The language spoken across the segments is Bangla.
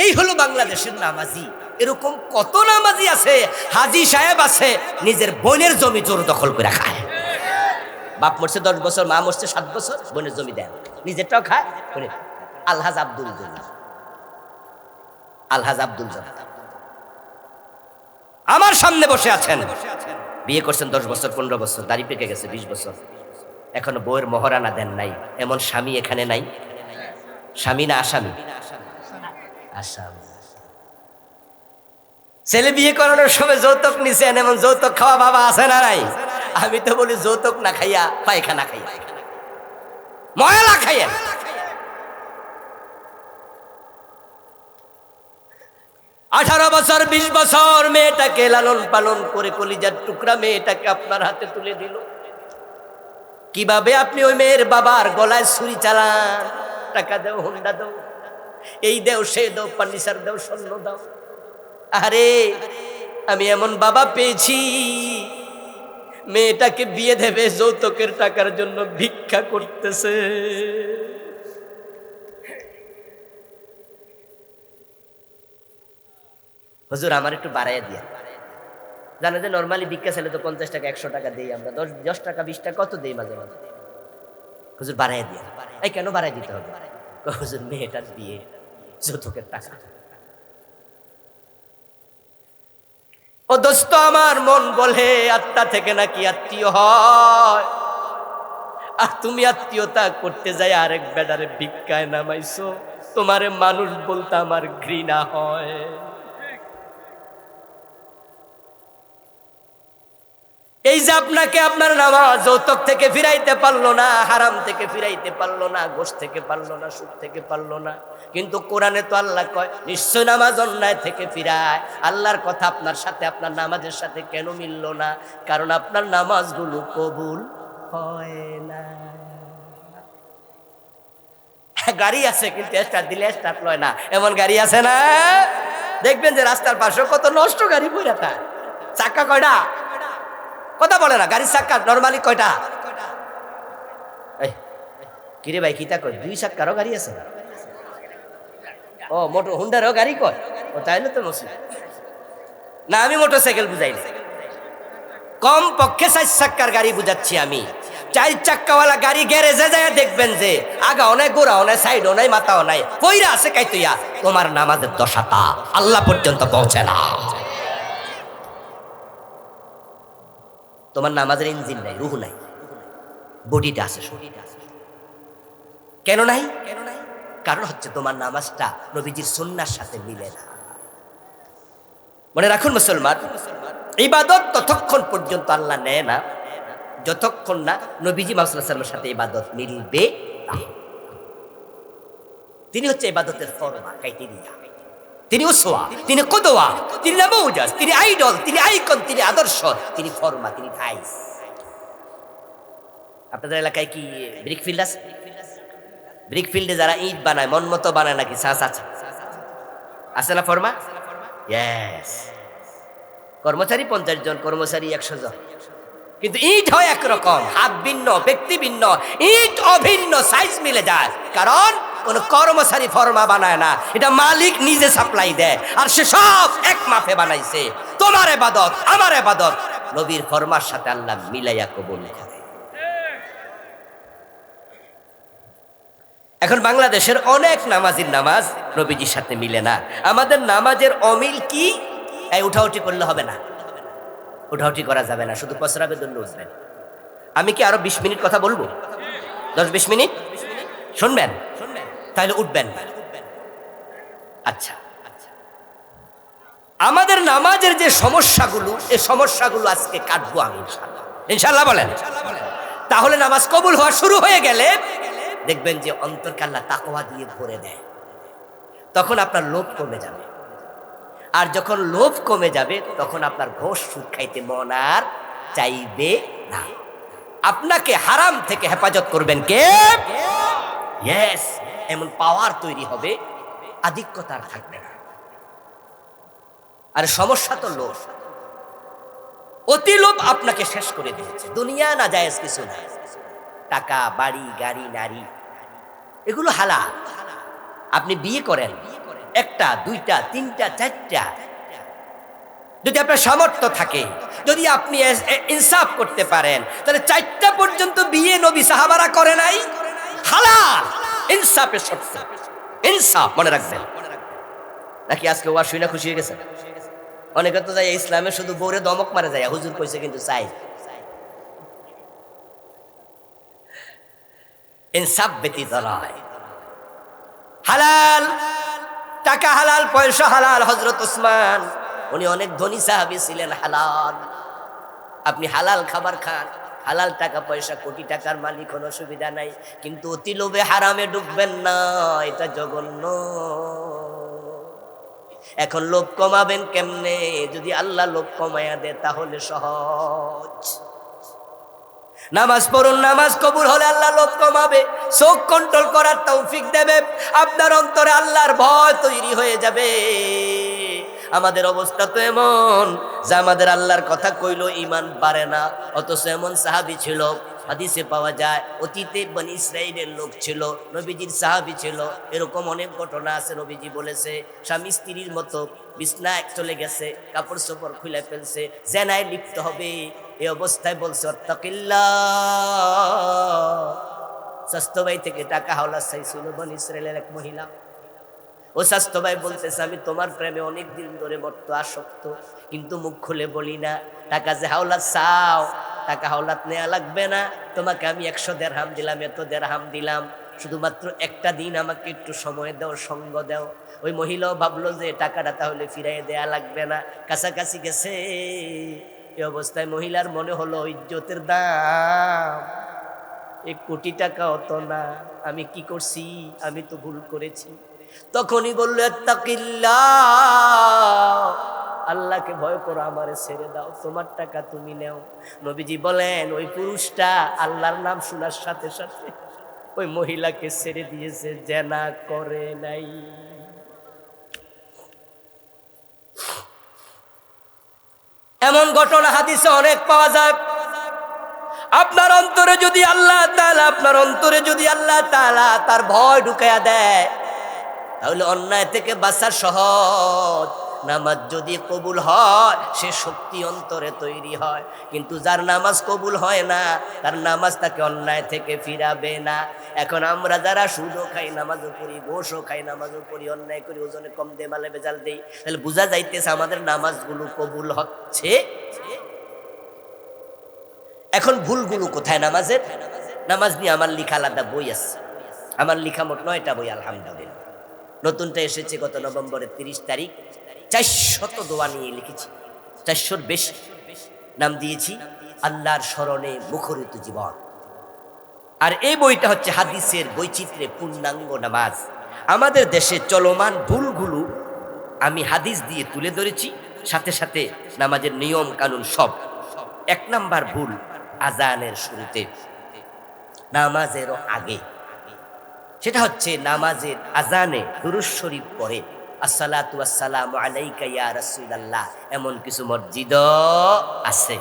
এই হলো বাংলাদেশের নামাজি। এরকম কত নামাজি আছে, হাজি সাহেব আছে, নিজের বোনের জমি জোর দখল করে খায়। বাপ মরছে 10 বছর, মা মরছে 7 বছর, বোনের জমি দেন, নিজেরটাও খায়। আলহাজ আব্দুল জলিল, আলহাজ আব্দুল জলিল আমার সামনে বসে আছেন। বিয়ে করছেন 10 বছর, 15 বছর, দাড়ি পেকে গেছে 20 বছর, এখনো বউয়ের মহারানা দেন নাই। এমন স্বামী এখানে নাই? স্বামী না আসামি? আসামি। ছেলে বিয়ে করানোর সময় যৌতুক নিছেন, এমন যৌতুক খাওয়া বাবা আছে না নাই? আমি তো বলি যৌতুক না খাইয়া পায়খানা খাইয়া, ময়লা খাইয়া। আঠারো বছর 20 বছর মেয়েটাকে লালন পালন করে কলিজার টুকরা মেয়েটাকে আপনার হাতে তুলে দিল। কিভাবে আপনি ওই মেয়ের বাবার গলায় ছুরি চালান? টাকা দাও, হুন্ডা দাও, এই দেও, সে দাও, ফার্নিচার দাও, স্বর্ণ দাও। আরে আমি এমন বাবা পেয়েছি, মেয়েটাকে বিয়ে দেবে, যৌতুকের টাকার জন্য ভিক্ষা করতেছে। হুজুর আমার একটু বাড়াইয়া দিয়া। জানো যে নর্মালি ভিক্ষা ছেলে তো 50 টাকা 100 টাকা দেই আমরা, 10 টাকা 20 টাকা কত দেই মাঝে মাঝে। হুজুর বাড়াইয়া দিয়া। এই কেন বাড়াই দিতে হবে? হুজুর মেয়েটার বিয়ে, যৌতুকের টাকা। ও দোস্ত, আমার মন বলে আত্মা থেকে নাকি আত্মীয় হয়, আর তুমি আত্মীয়তা করতে যাই আরেক বেডারে ভিক্ষায় নামাইছো। তোমারে মানুষ বলতে আমার ঘৃণা হয়। এই যে আপনাকে আপনার নামাজ যৌতুক থেকে ফিরাইতে পারলো না, হারাম থেকে ফিরাইতে পারলো না, গোশ থেকে পারলো না, সুদ থেকে পারলো না, কিন্তু কোরআনে তো আল্লাহ কয় নিশ্চয় নামাজ অন্যায় থেকে ফিরায়। আল্লাহর কথা আপনার সাথে, আপনার নামাজের সাথে কেন মিলল না? কারণ আপনার নামাজগুলো কবুল হয় না। গাড়ি আছে কিন্তু স্টার্ট দিলে স্টার্ট লয় না, এমন গাড়ি আছে না? দেখবেন যে রাস্তার পাশে কত নষ্ট গাড়ি পড়ে থাকে। চাক্কা কয়টা? কথা বলে না। গাড়ির চাক্কা নরমালি কয়টা? কিরে ভাই কিতা কয়? 2 চাক্কারও গাড়ি আছে? ও মোটর হুন্ডারও গাড়ি কয়? ও তাইলে তো মুসলিম না, আমি মোটরসাইকেল বুঝাই না। কম পক্ষে 4 চাক্কার গাড়ি বুঝাচ্ছি আমি। 4 চাক্কাওয়ালা গাড়ি গ্যারেজে যায় দেখবেন যে আগা অনেক, গোড়া অনেক, সাইড অনেক, মাথাও নাই, কইরা আছে কাইতুইয়া। তোমার নামাজের দশাটা আল্লাহ পর্যন্ত পৌঁছে না। তোমার নামাজের ইঞ্জিন নাই, রুহ নাই, বডিটা আছে। কেন নাই? কারণ হচ্ছে তোমার নামাজটা নবীজির সুন্নাহর সাথে মিলে না। মনে রাখুন মুসলমান, ইবাদত ততক্ষণ পর্যন্ত আল্লাহ নেয় না যতক্ষণ না নবীজি মুহাম্মদ সাল্লাল্লাহু আলাইহি ওয়াসাল্লামের সাথে ইবাদত মিলবে না। তিনি হচ্ছে ইবাদতের ফরমা, ক্রাইটেরিয়া। তিনি উসওয়া, তিনি কুদওয়া, তিনি নামুজাজ, তিনি আইডল, তিনি আইকন, তিনি আদর্শ, তিনি ফরমা, তিনি ভাইস। আপনাদের এলাকায় কি ব্রিক ফিল্ড আছে? ব্রিক ফিল্ডে যারা ইট বানায় মন মতো বানায় নাকি? সাস আছে, আছে না ফরমা? ইয়েস। কর্মচারী 50 জন, কর্মচারী 100 জন, কিন্তু ইট হয় একরকম, হাত ভিন্ন, ব্যক্তি ভিন্ন, ইট অভিন্ন, সাইজ মিলে যায়। কারণ কোন কর্মচারী ফরমা বানায় না, এটা মালিক নিজে সাপ্লাই দেয়, আর সে সব এক মাপে বানাইছে। তোমার ইবাদত, আমার ইবাদত নবীর ফরমার সাথে আল্লাহ মিলাইয়া কবুল করে। এখন বাংলাদেশের অনেক নামাজির নামাজ নবীজির সাথে মিলে না। আমাদের নামাজের অমিল কি? এই উঠাউঠি করলে হবে না, উঠাউঠি করা যাবে না, শুধু প্রস্রাবের জন্য উঠবেন। আমি কি আরো 20 মিনিট কথা বলবো? 10-20 মিনিট শুনবেন, তাহলে উঠবেন। আচ্ছা, আমাদের নামাজের যে সমস্যাগুলো, এই সমস্যাগুলো আজকে কাটবো আমি ইনশাআল্লাহ। ইনশাআল্লাহ বলেন। তাহলে নামাজ কবুল হওয়া শুরু হয়ে গেলে দেখবেন যে অন্তরকে আল্লাহ তাকওয়া দিয়ে ভরে দেয়। তখন আপনার লোভ কমে যাবে, আর যখন লোভ কমে যাবে তখন আপনার ঘোষ সুদ খাইতে মন আর চাইবে না। আপনাকে হারাম থেকে হেফাজত করবেন কে? ইয়েস। এমন পাওয়ার তৈরি হবে, আধিক্যতা আর থাকবে না। আর সমস্যা তো লোভ, অতি লোভ আপনাকে শেষ করে দিয়েছে। দুনিয়া না জায়েজ কিছু না, টাকা, বাড়ি, গাড়ি, নারী, এগুলো হালাল। আপনি বিয়ে করেন, একটা, দুইটা, তিনটা, চারটা, যদি আপনার সামর্থ্য থাকে, যদি আপনি ইনসাফ করতে পারেন, তাহলে 4টা পর্যন্ত বিয়ে নবী সাহাবারা করে নাই। হালাল, ইনসাফের শর্ত, ইনসাফ মনে রাখবেন। নাকি আজকে ওয়া শুনে খুশি হয়ে গেছে? অনেকে তো যায় ইসলামে শুধু বউরে দমক মারা যায়, হুজুর কইছে কিন্তু চাই ইনসাফ ব্যতীত নয়। হালাল টাকা, হালাল পয়সা, হালাল। হযরত ওসমান উনি অনেক ধনী সাহাবী ছিলেন। হালাল, আপনি হালাল খাবার খান, হালাল টাকা পয়সা, কোটি টাকার মালিক, কোনো অসুবিধা নাই, কিন্তু অতি লোভে হারামে ডুববেন না, এটা জঘন্য। এখন লোভ কমাবেন কেমনে? যদি আল্লাহ লোভ কমায়া দেয় তাহলে সহজ। নামাজ পড়ুন, নামাজ কবুল হলে আল্লাহ লোভ কমাবে, চোখ কন্ট্রোল করার তৌফিক দেবে, আপনার অন্তরে আল্লাহর ভয় তৈরি হয়ে যাবে। আমাদের অবস্থা তো এমন যে আমাদের আল্লাহর কথা কইলো ঈমান বাড়ে না, অথচ এমন সাহাবী ছিল, হাদিসে পাওয়া যায়, অতীতে বনি ইসরাইলের লোক ছিল, নবীজির সাহাবী ছিল, এরকম অনেক ঘটনা আছে। নবীজি বলেছে স্বামী স্ত্রীর মতো বিছনায় চলে গেছে, কাপড় চোপড় খুলে ফেলছে, জেনায় লিপ্ত হবে, এই অবস্থায় বলছে আত্তাকিল্লাহ। স্বাস্থ্য ভাই থেকে টাকা হাওলাত চাইছিল বনি ইসরাইলের এক মহিলা। ও স্বাস্থ্য ভাই বলতেছে আমি তোমার প্রেমে অনেক দিন ধরে বড্ড আসক্ত, কিন্তু মুখ খুলে বলি না। টাকা যে হাওলাত চাও, টাকা হাওলাত নেওয়া লাগবে না, তোমাকে আমি 100 দিরহাম দিলাম, এত দিরহাম দিলাম, শুধুমাত্র একটা দিন আমাকে একটু সময় দাও, সঙ্গ দাও। ওই মহিলাও ভাবলো যে টাকাটা তাহলে ফিরাই দেয়া লাগবে না, কাছাকাছি গেছে। এই অবস্থায় মহিলার মনে হলো ইজ্জতের দাম 1 কোটি টাকা অত না, আমি কি করছি, আমি তো ভুল করেছি। তখনই বললো আত্তাকিল্লাহ, আল্লাহকে ভয় করো, আমারে ছেড়ে দাও, তোমার টাকা তুমি নেও। নবীজি বলেন ওই পুরুষটা আল্লাহর নাম শোনার সাথে সাথে ওই মহিলাকে ছেড়ে দিয়েছে, জেনা করে নাই। এমন ঘটনা হাদিসে অনেক পাওয়া যায়। আপনার অন্তরে যদি আল্লাহ তাআলা তার ভয় ঢুকাইয়া দেয়, তাহলে অন্যায় থেকে বাঁচা সহজ। নামাজ যদি কবুল হয়, সে শক্তি অন্তরে তৈরি হয়, কিন্তু যার নামাজ কবুল হয় না, তার নামাজ তাকে অন্যায় থেকে ফিরাবে না। এখন আমরা যারা সুদও খাই, নামাজও পড়ি, ঘোষও খাই, নামাজও পড়ি, অন্যায় করি, ওজনে কম দে, মালে বেজাল দেই, তাহলে বোঝা যাইতেছে আমাদের নামাজগুলো কবুল হচ্ছে। এখন ভুলগুলো কোথায় নামাজের? নামাজ নিয়ে আমার লেখা আলাদা বই আছে, আমার লেখা মোট 9টা বই আলহামদুলিল্লাহ। নতুনটা এসেছে গত নভেম্বরের 30 তারিখ। 400 দোয়া নিয়ে লিখেছি, 400-র বেশি। নাম দিয়েছি আল্লাহর স্মরণে মুখরিত জীবন। আর এই বইটা হচ্ছে হাদিসের বৈচিত্র্যে পূর্ণাঙ্গ নামাজ। আমাদের দেশে চলমান ভুলগুলো আমি হাদিস দিয়ে তুলে ধরেছি, সাথে সাথে নামাজের নিয়ম কানুন সব। 1 নাম্বার ভুল, আজানের শুরুতে, নামাজেরও আগে। সেটা হচ্ছে নামাজের আজানে দুরূদ শরীফ পড়ে আসসালাতু ওয়াসসালামু আলাইকা ইয়া রাসূলুল্লাহ, এমন কিছু মসজিদ আছে।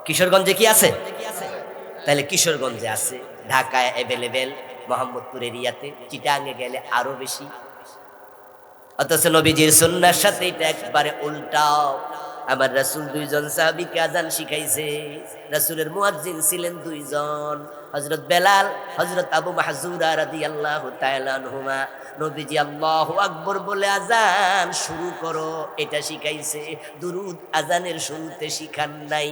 কিশোরগঞ্জে কি আছে? তাহলে কিশোরগঞ্জে আছে, ঢাকায় অ্যাভেলেবেল, মোহাম্মদপুর এরিয়াতে, চিটাঙে গেলে আরো বেশি। অথচ নবীজির সুন্নাহর সাথে এটা একবারে উল্টাও। আমার রাসূল 2 জন সাহাবীকে আযান শিখাইছে। রাসূলের মুয়াজ্জিন ছিলেন 2 জন, হযরত বেলাল, হযরত আবু মাহজুরা রাদিয়াল্লাহু তাআলা আনহুমা। নবীজি আল্লাহু আকবার বলে আযান শুরু করো এটা শিখাইছে, দুরূদ আযানের শুরুতে শিখান নাই।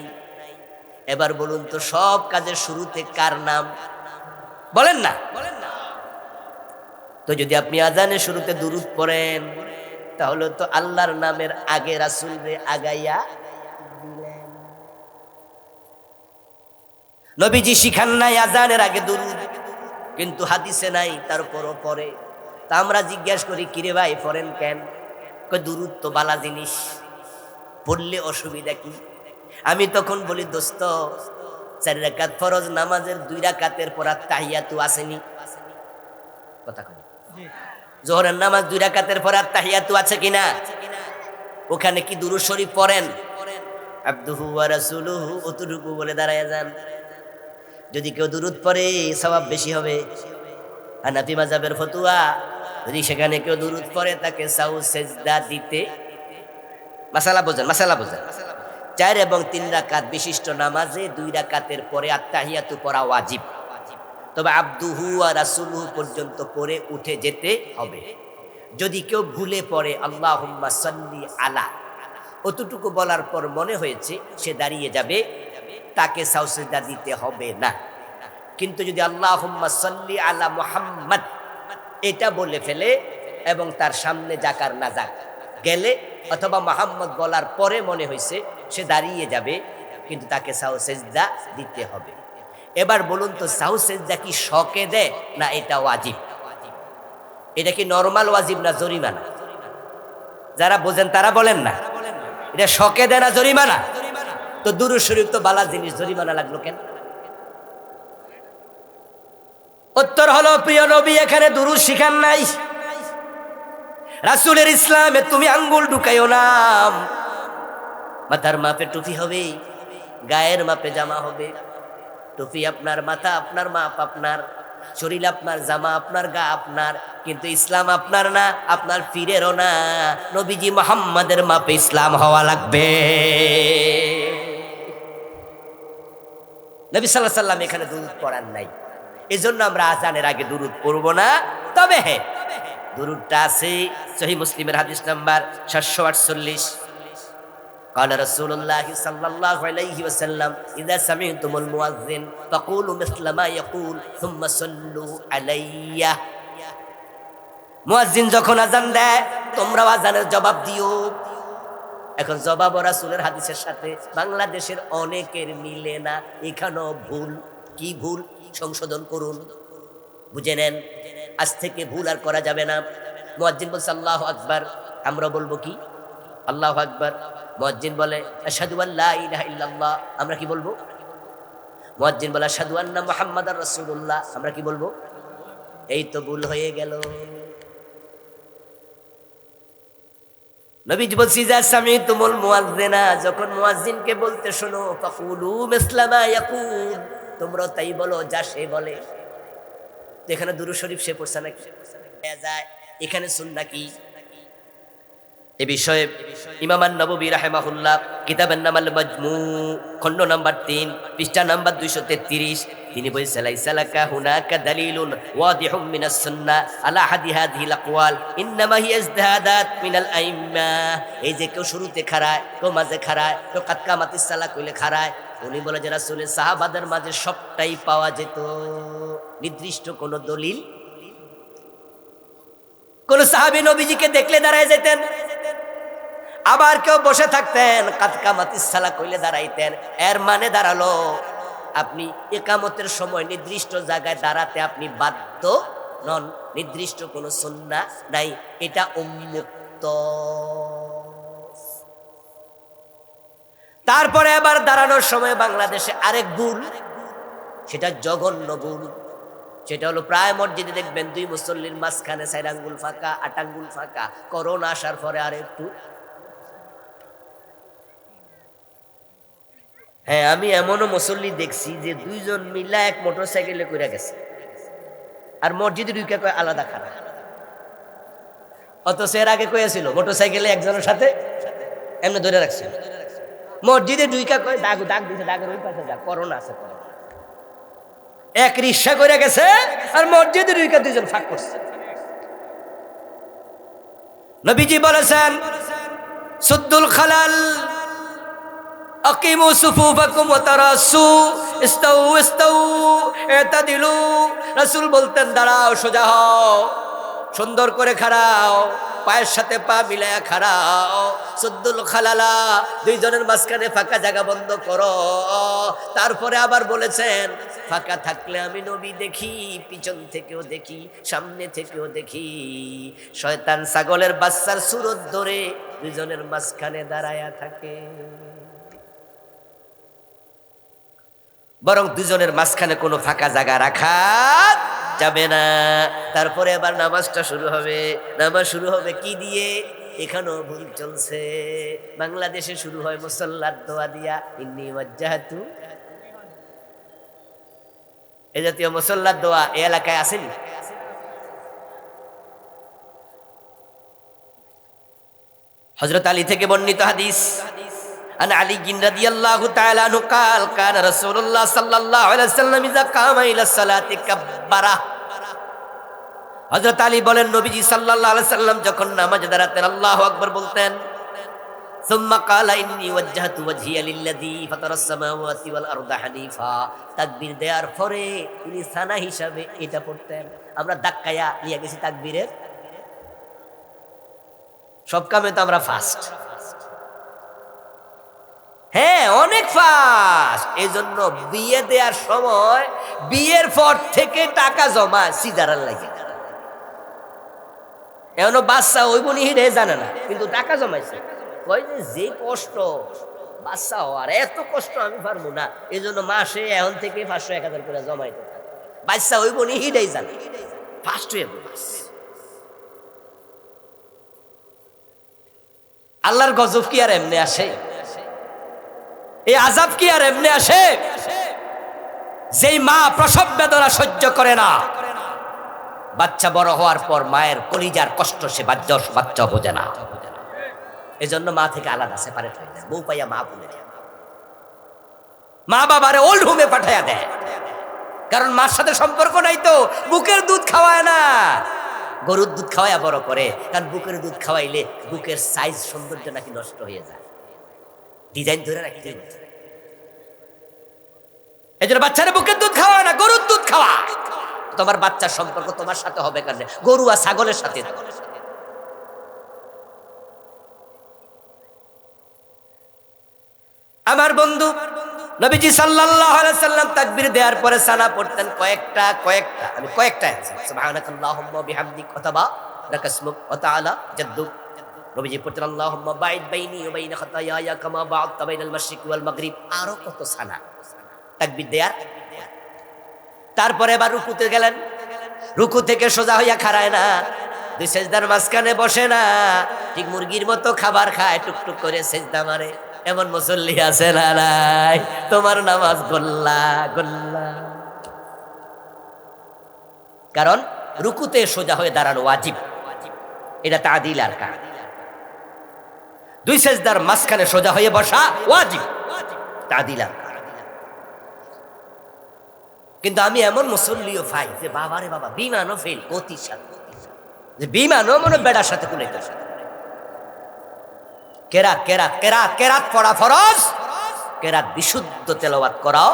এবার বলুন তো সব কাজের শুরুতে কার নাম? বলেন না। তো যদি আপনি আযানের শুরুতে দুরূদ পড়েন, তাহলে তো আল্লাহর নামের আগে রাসূলরে আগাইয়া দিলেন। নবীজি শিখান নাই আযানের আগে দুরূদ, কিন্তু হাদিসে নাই, তারপরও পড়ে। তা আমরা জিজ্ঞাসা করি কিরে ভাই পড়েন কেন? কই দুরূদ তো বালা জিনিস, পড়লে অসুবিধা কি? আমি তখন বলি দোস্ত, 4 রাকাত ফরজ নামাজের 2 রাকাতের পর তাহিয়াতু আসেনি? কথা কই জোহরের নামাজ 2 রাকাতের পর তাহিয়াতু আছে কিনা? ওখানে কি দুরূদ শরীফ পড়েন? আবদুহু ওয়া রাসূলুহু অতটুকু বলে দাঁড়ায় যান। যদি কেউ দুরূদ পড়ে সওয়াব বেশি হবে। হানাফি মাযহাবের ফতোয়া, যদি সেখানে কেউ দুরূদ পড়ে তাকে সাউ সেজদা দিতে, মাসালা বোঝেন, মাসালা বোঝেন। 4 এবং 3 রাকাত বিশিষ্ট নামাজে 2 রাকাতের পরে আত্তাহিয়াতু পড়া ওয়াজিব, তবে আব্দুহু ওয়া রাসূলুহু পর্যন্ত পড়ে উঠে যেতে হবে। যদি কেউ ভুলে পড়ে আল্লাহুম্মা সাল্লি আলা, অতটুকু বলার পর মনে হয়েছে সে দাঁড়িয়ে যাবে, তাকে সাউ সেজদা দিতে হবে না। কিন্তু যদি আল্লাহুম্মা সাল্লি আলা মুহাম্মাদ এটা বলে ফেলে এবং তার সামনে যাকার না যাক গেলে, অথবা মুহাম্মদ বলার পরে মনে হয়েছে সে দাঁড়িয়ে যাবে, কিন্তু তাকে সাউ সেজদা দিতে হবে। এবার বলুন তো, সাউ সেজদা কি শকে দেয় না এটা ওয়াজিব? এটা কি নরমাল ওয়াজিব না জরিমানা? যারা বোঝেন তারা বলেন না, এটা শকে দেয় না জরিমানা? তো দুরূদ শরীফ তো বালা জিনিস, জরিমানা লাগলো কেন? উত্তর হলো, প্রিয় নবী এখানে দুরূদ শিখান নাই। রাসূলের ইসলামে তুমি আঙ্গুল ঢুকাইও না। মাথার মাপে টুপি হবে, গায়ের মাপে জামা হবে। টুপি আপনার, মাথা আপনার, মাপ আপনার, শরীর আপনার, জামা আপনার, গা আপনার, কিন্তু ইসলাম আপনার না, আপনার পীরেরও না। নবীজি মুহাম্মাদের মাপে ইসলাম হওয়া লাগবে। নবী সাল্লাল্লাহু আলাইহি সাল্লাম এখানে দুরূদ পড়ান নাই, এজন্য আমরা আজানের আগে দুরূদ পড়ব না। তবে হ্যাঁ, দুরূদটা আছে সহিহ মুসলিমের হাদিস নাম্বার 748। قال رسول الله صلى الله عليه وسلم إذا سمعتم المؤذن فقولوا مثل ما يقول ثم صلوا علي। মুয়াজ্জিন যখন আযান দেয় তোমরা আযানের জবাব দিও। এখন জবাব রাসূলের হাদিসের সাথে বাংলাদেশের অনেকের মিলে না, এখানেও ভুল। কি ভুল? সংশোধন করুন, বুঝে নেন। আজ থেকে ভুল আর করা যাবে না। মুয়াজ্জিন বলছে আল্লাহু আকবার, আমরা বলবো কি আল্লাহু আকবার। মুয়াজ্জিন বলে আশহাদু আল্লা ইলাহা ইল্লাল্লাহ, আমরা কি বলবো? মুয়াজ্জিন বলে আশহাদু আন্না মুহাম্মাদার রাসূলুল্লাহ, আমরা কি বলবো? এই তো ভুল হয়ে গেল। নবীজি বলছি যা সামিতুমুল মুয়াজ্জিনা, যখন মুয়াজ্জিনকে বলতে শোনো ফাকুলু মিসলা মা ইয়াকুল, তোমরা তাই বলো যা সে বলে। তো এখানে দুরূদ শরীফ সে পড়ছে নাকি? যায় এখানে সুন্নাহ কি? এ বিষয়ে ইমাম আন-নববী রাহিমাহুল্লাহ কিতাবের নাম আল মাজমু, খণ্ড নাম্বার 3, পৃষ্ঠা নাম্বার 233, তিনি বলেছেন লাইসা লাকা হুনাকা দালিলুন ওয়াদিহুম মিনাস সুন্নাহ আলা হাদি হাযিহিল আকওয়াল ইন্নামা হিয়া ইজতিহাদাত মিনাল আইম্মা। এই যে কেউ শুরুতে খাড়ায়, কেউ মাঝে খাড়ায়, কেউ কাতকামাতিস সালাহ কইলে খাড়ায়, উনি বলে যে রাসূলের সাহাবাদের মাঝে সবটাই পাওয়া যেত, নির্দিষ্ট কোন দলিল। কোন সাহাবী নবীজিকে দেখলে দাঁড়ায় যেতেন, আবার কেউ বসে থাকতেন, কাতকামাতিস সালাহ কইলে দাঁড়াইতেন। এর মানে দাঁড়ালো আপনি ইকামতের সময় নির্দিষ্ট জায়গায় দাঁড়াতে আপনি বাধ্য নন, নির্দিষ্ট কোনো সুন্নাহ নাই, এটা উন্মুক্ত। তারপরে আবার দাঁড়ানোর সময় বাংলাদেশে আরেক ভুল, সেটা জঘন্য ভুল। সেটা হলো প্রায় মসজিদে দেখবেন 2 মুসল্লির মাঝখানে 4 আঙ্গুল ফাঁকা, 8 আঙ্গুল ফাঁকা। করোনা আসার পরে আর একটু, হ্যাঁ আমি এমনও মুসল্লি দেখছি যে 2 জন মিলা এক মোটরসাইকেলে কইরা গেছে, আর মসজিদে ঢুকে কয় আলাদা খারাপ। অথচ এর আগে কইয়াছিল মোটরসাইকেলে একজনের সাথে এমনি ধরে রাখছে, মসজিদে ঢুকে কয় দাগ দাগ দিছে, দাগের ওই পাশে যা, করোনা আছে। এক রিক্সা করে গেছে আর মসজিদে ঢুকে 2 জন ফাঁক করছে। নবীজি বলেছেন সুদ্দুল খালাল আকিমু সুফুফাকুম ওয়া তারাসু ইস্তাউ ইস্তাউ ইতাদিলু। রাসূল বলতেন দাঁড়াও, সোজা হও, সুন্দর করে খাড়াও, পায়ের সাথে পা মিলায়া খাড়াও। সুদ্দুল খালালা, 2 জনের মাঝখানে ফাঁকা জায়গা বন্ধ করো। তারপরে আবার বলেছেন ফাঁকা থাকলে আমি নবী দেখি, পিছন থেকেও দেখি, সামনে থেকেও দেখি। শয়তান ছাগলের বাচ্চার সুরত ধরে 2 জনের মাঝখানে দাঁড়ায়া থাকে। বরং 2 জনের মাঝখানে কোনো ফাঁকা জায়গা রাখা যাবে না। তারপরে আবার নামাজটা শুরু হবে। নামাজ শুরু হবে কি দিয়ে? এখানেও ভুল চলছে। বাংলাদেশে শুরু হয় মুসাল্লার দোয়া দিয়া, ইন্নী ওয়াজ্জাহতু, এই জাতীয় মুসাল্লার দোয়া এই এলাকায় আসেনি? হযরত আলী থেকে বর্ণিত হাদিস, আন আলী রাদিয়াল্লাহু তাআলা আনহু قال كان رسول الله صلى الله عليه وسلم اذا قام الى الصلاه كبر। হযরত আলী বলেন, নবীজি সাল্লাল্লাহু আলাইহি সাল্লাম যখন নামাজে দাঁড়াতেন আল্লাহু আকবার বলতেন। ثم قال اني وجهت وجهي للذي فطر السماوات والارض حنيفا। তাকবীর দেওয়ার পরে তিনি সানা হিসাবে এটা পড়তেন। আমরা ধাক্কায়া নিয়ে গেছি তাকবীরের, সব কামে তো আমরা ফাস্ট, হ্যাঁ অনেক ফাস্ট। এই জন্য বিয়ে দেওয়ার সময় বিয়ের পর থেকে টাকা জমা সিজারার লাগে। এখনো বাচ্চা ওই বনি হিরে জানে না, কিন্তু টাকা জমাইছে। কই যে কষ্ট বাচ্চা হওয়ার, এত কষ্ট আমি পারবো না, এই জন্য মাসে এখন থেকে 500-1000 করে জমাইতে থাকে। বাচ্চা ওই বনি হিরেই জানে, ফাস্ট হয়ে আল্লাহর গজব কি আর এমনি আসে? এই আযাব কি আর এমনি আসে? যেই মা প্রসব বেদনা সহ্য করে না, বাচ্চা বড় হওয়ার পর মায়ের কলিজার কষ্ট সে বাচ্চা বোঝে না। এজন্য মা থেকে আলাদা সেপারেট হয়ে যায়, বউ পাইয়া মা ভুলে যায়, মা বাবারে ওল্ড হোমে পাঠাইয়া দেয়। কারণ মার সাথে সম্পর্ক নাই তো, বুকের দুধ খাওয়ায় না, গরুর দুধ খাওয়াইয়া বড় করে। কারণ বুকের দুধ খাওয়াইলে বুকের সাইজ সৌন্দর্য নাকি নষ্ট হয়ে যায়, ডিজাইন ধরে রাখি। এই জন্য বাচ্চারা বুকের দুধ খাওয়ায় না, গরুর দুধ খাওয়ায়। তোমার বাচ্চার সম্পর্ক তোমার সাথে হবে কেন? গরু আর ছাগলের সাথে। আমার বন্ধু নবীজি সাল্লাল্লাহু আলাইহি সাল্লাম তাকবীর দেওয়ার পরে সানা পড়তেন কয়েকটা, আমি কয়েকটা সুবহানাকাল্লাহুম্মা বিহামদিক অথবা লাকাসমুক ওয়া তাআলা জাদ্দুক। নবীজি পড়তেন আল্লাহুম্মা বাঈদ বাইনি ওয়া বাইনা খাতায়ায়া কামা বা'আদতা বাইনাল মাশরিকি ওয়াল মাগরিব। আরো কত সানা তাকবীর দেয়ার। তারপরে এবার রুকুতে গেলেন, রুকু থেকে সোজা হইয়া খাড়ায় না, দুই সেজদার মাঝখানে বসে না, ঠিক মুরগির মতো খাবার খায়, টুকটুক করে সেজদা মারে। এমন মুসল্লি আছে না নাই? তোমার নামাজ গোল্লা গোল্লা। কারণ রুকুতে সোজা হয়ে দাঁড়ানো ওয়াজিব, এটা তাদিল আর কার। দুই সেজদার মাঝখানে সোজা হয়ে বসা ওয়াজিব, তাদিল আর কার। কিন্তু আমি এমন মুসল্লিও পাই যে বাবারে বাবা বিমানও ফেল গতির সাথে, যে বিমানও মনে বেড়ার সাথে কুলাইতে সাথে। কেরাত কেরাত কেরাত কেরাত পড়া ফরজ, কেরাত বিশুদ্ধ তেলাওয়াত করাও।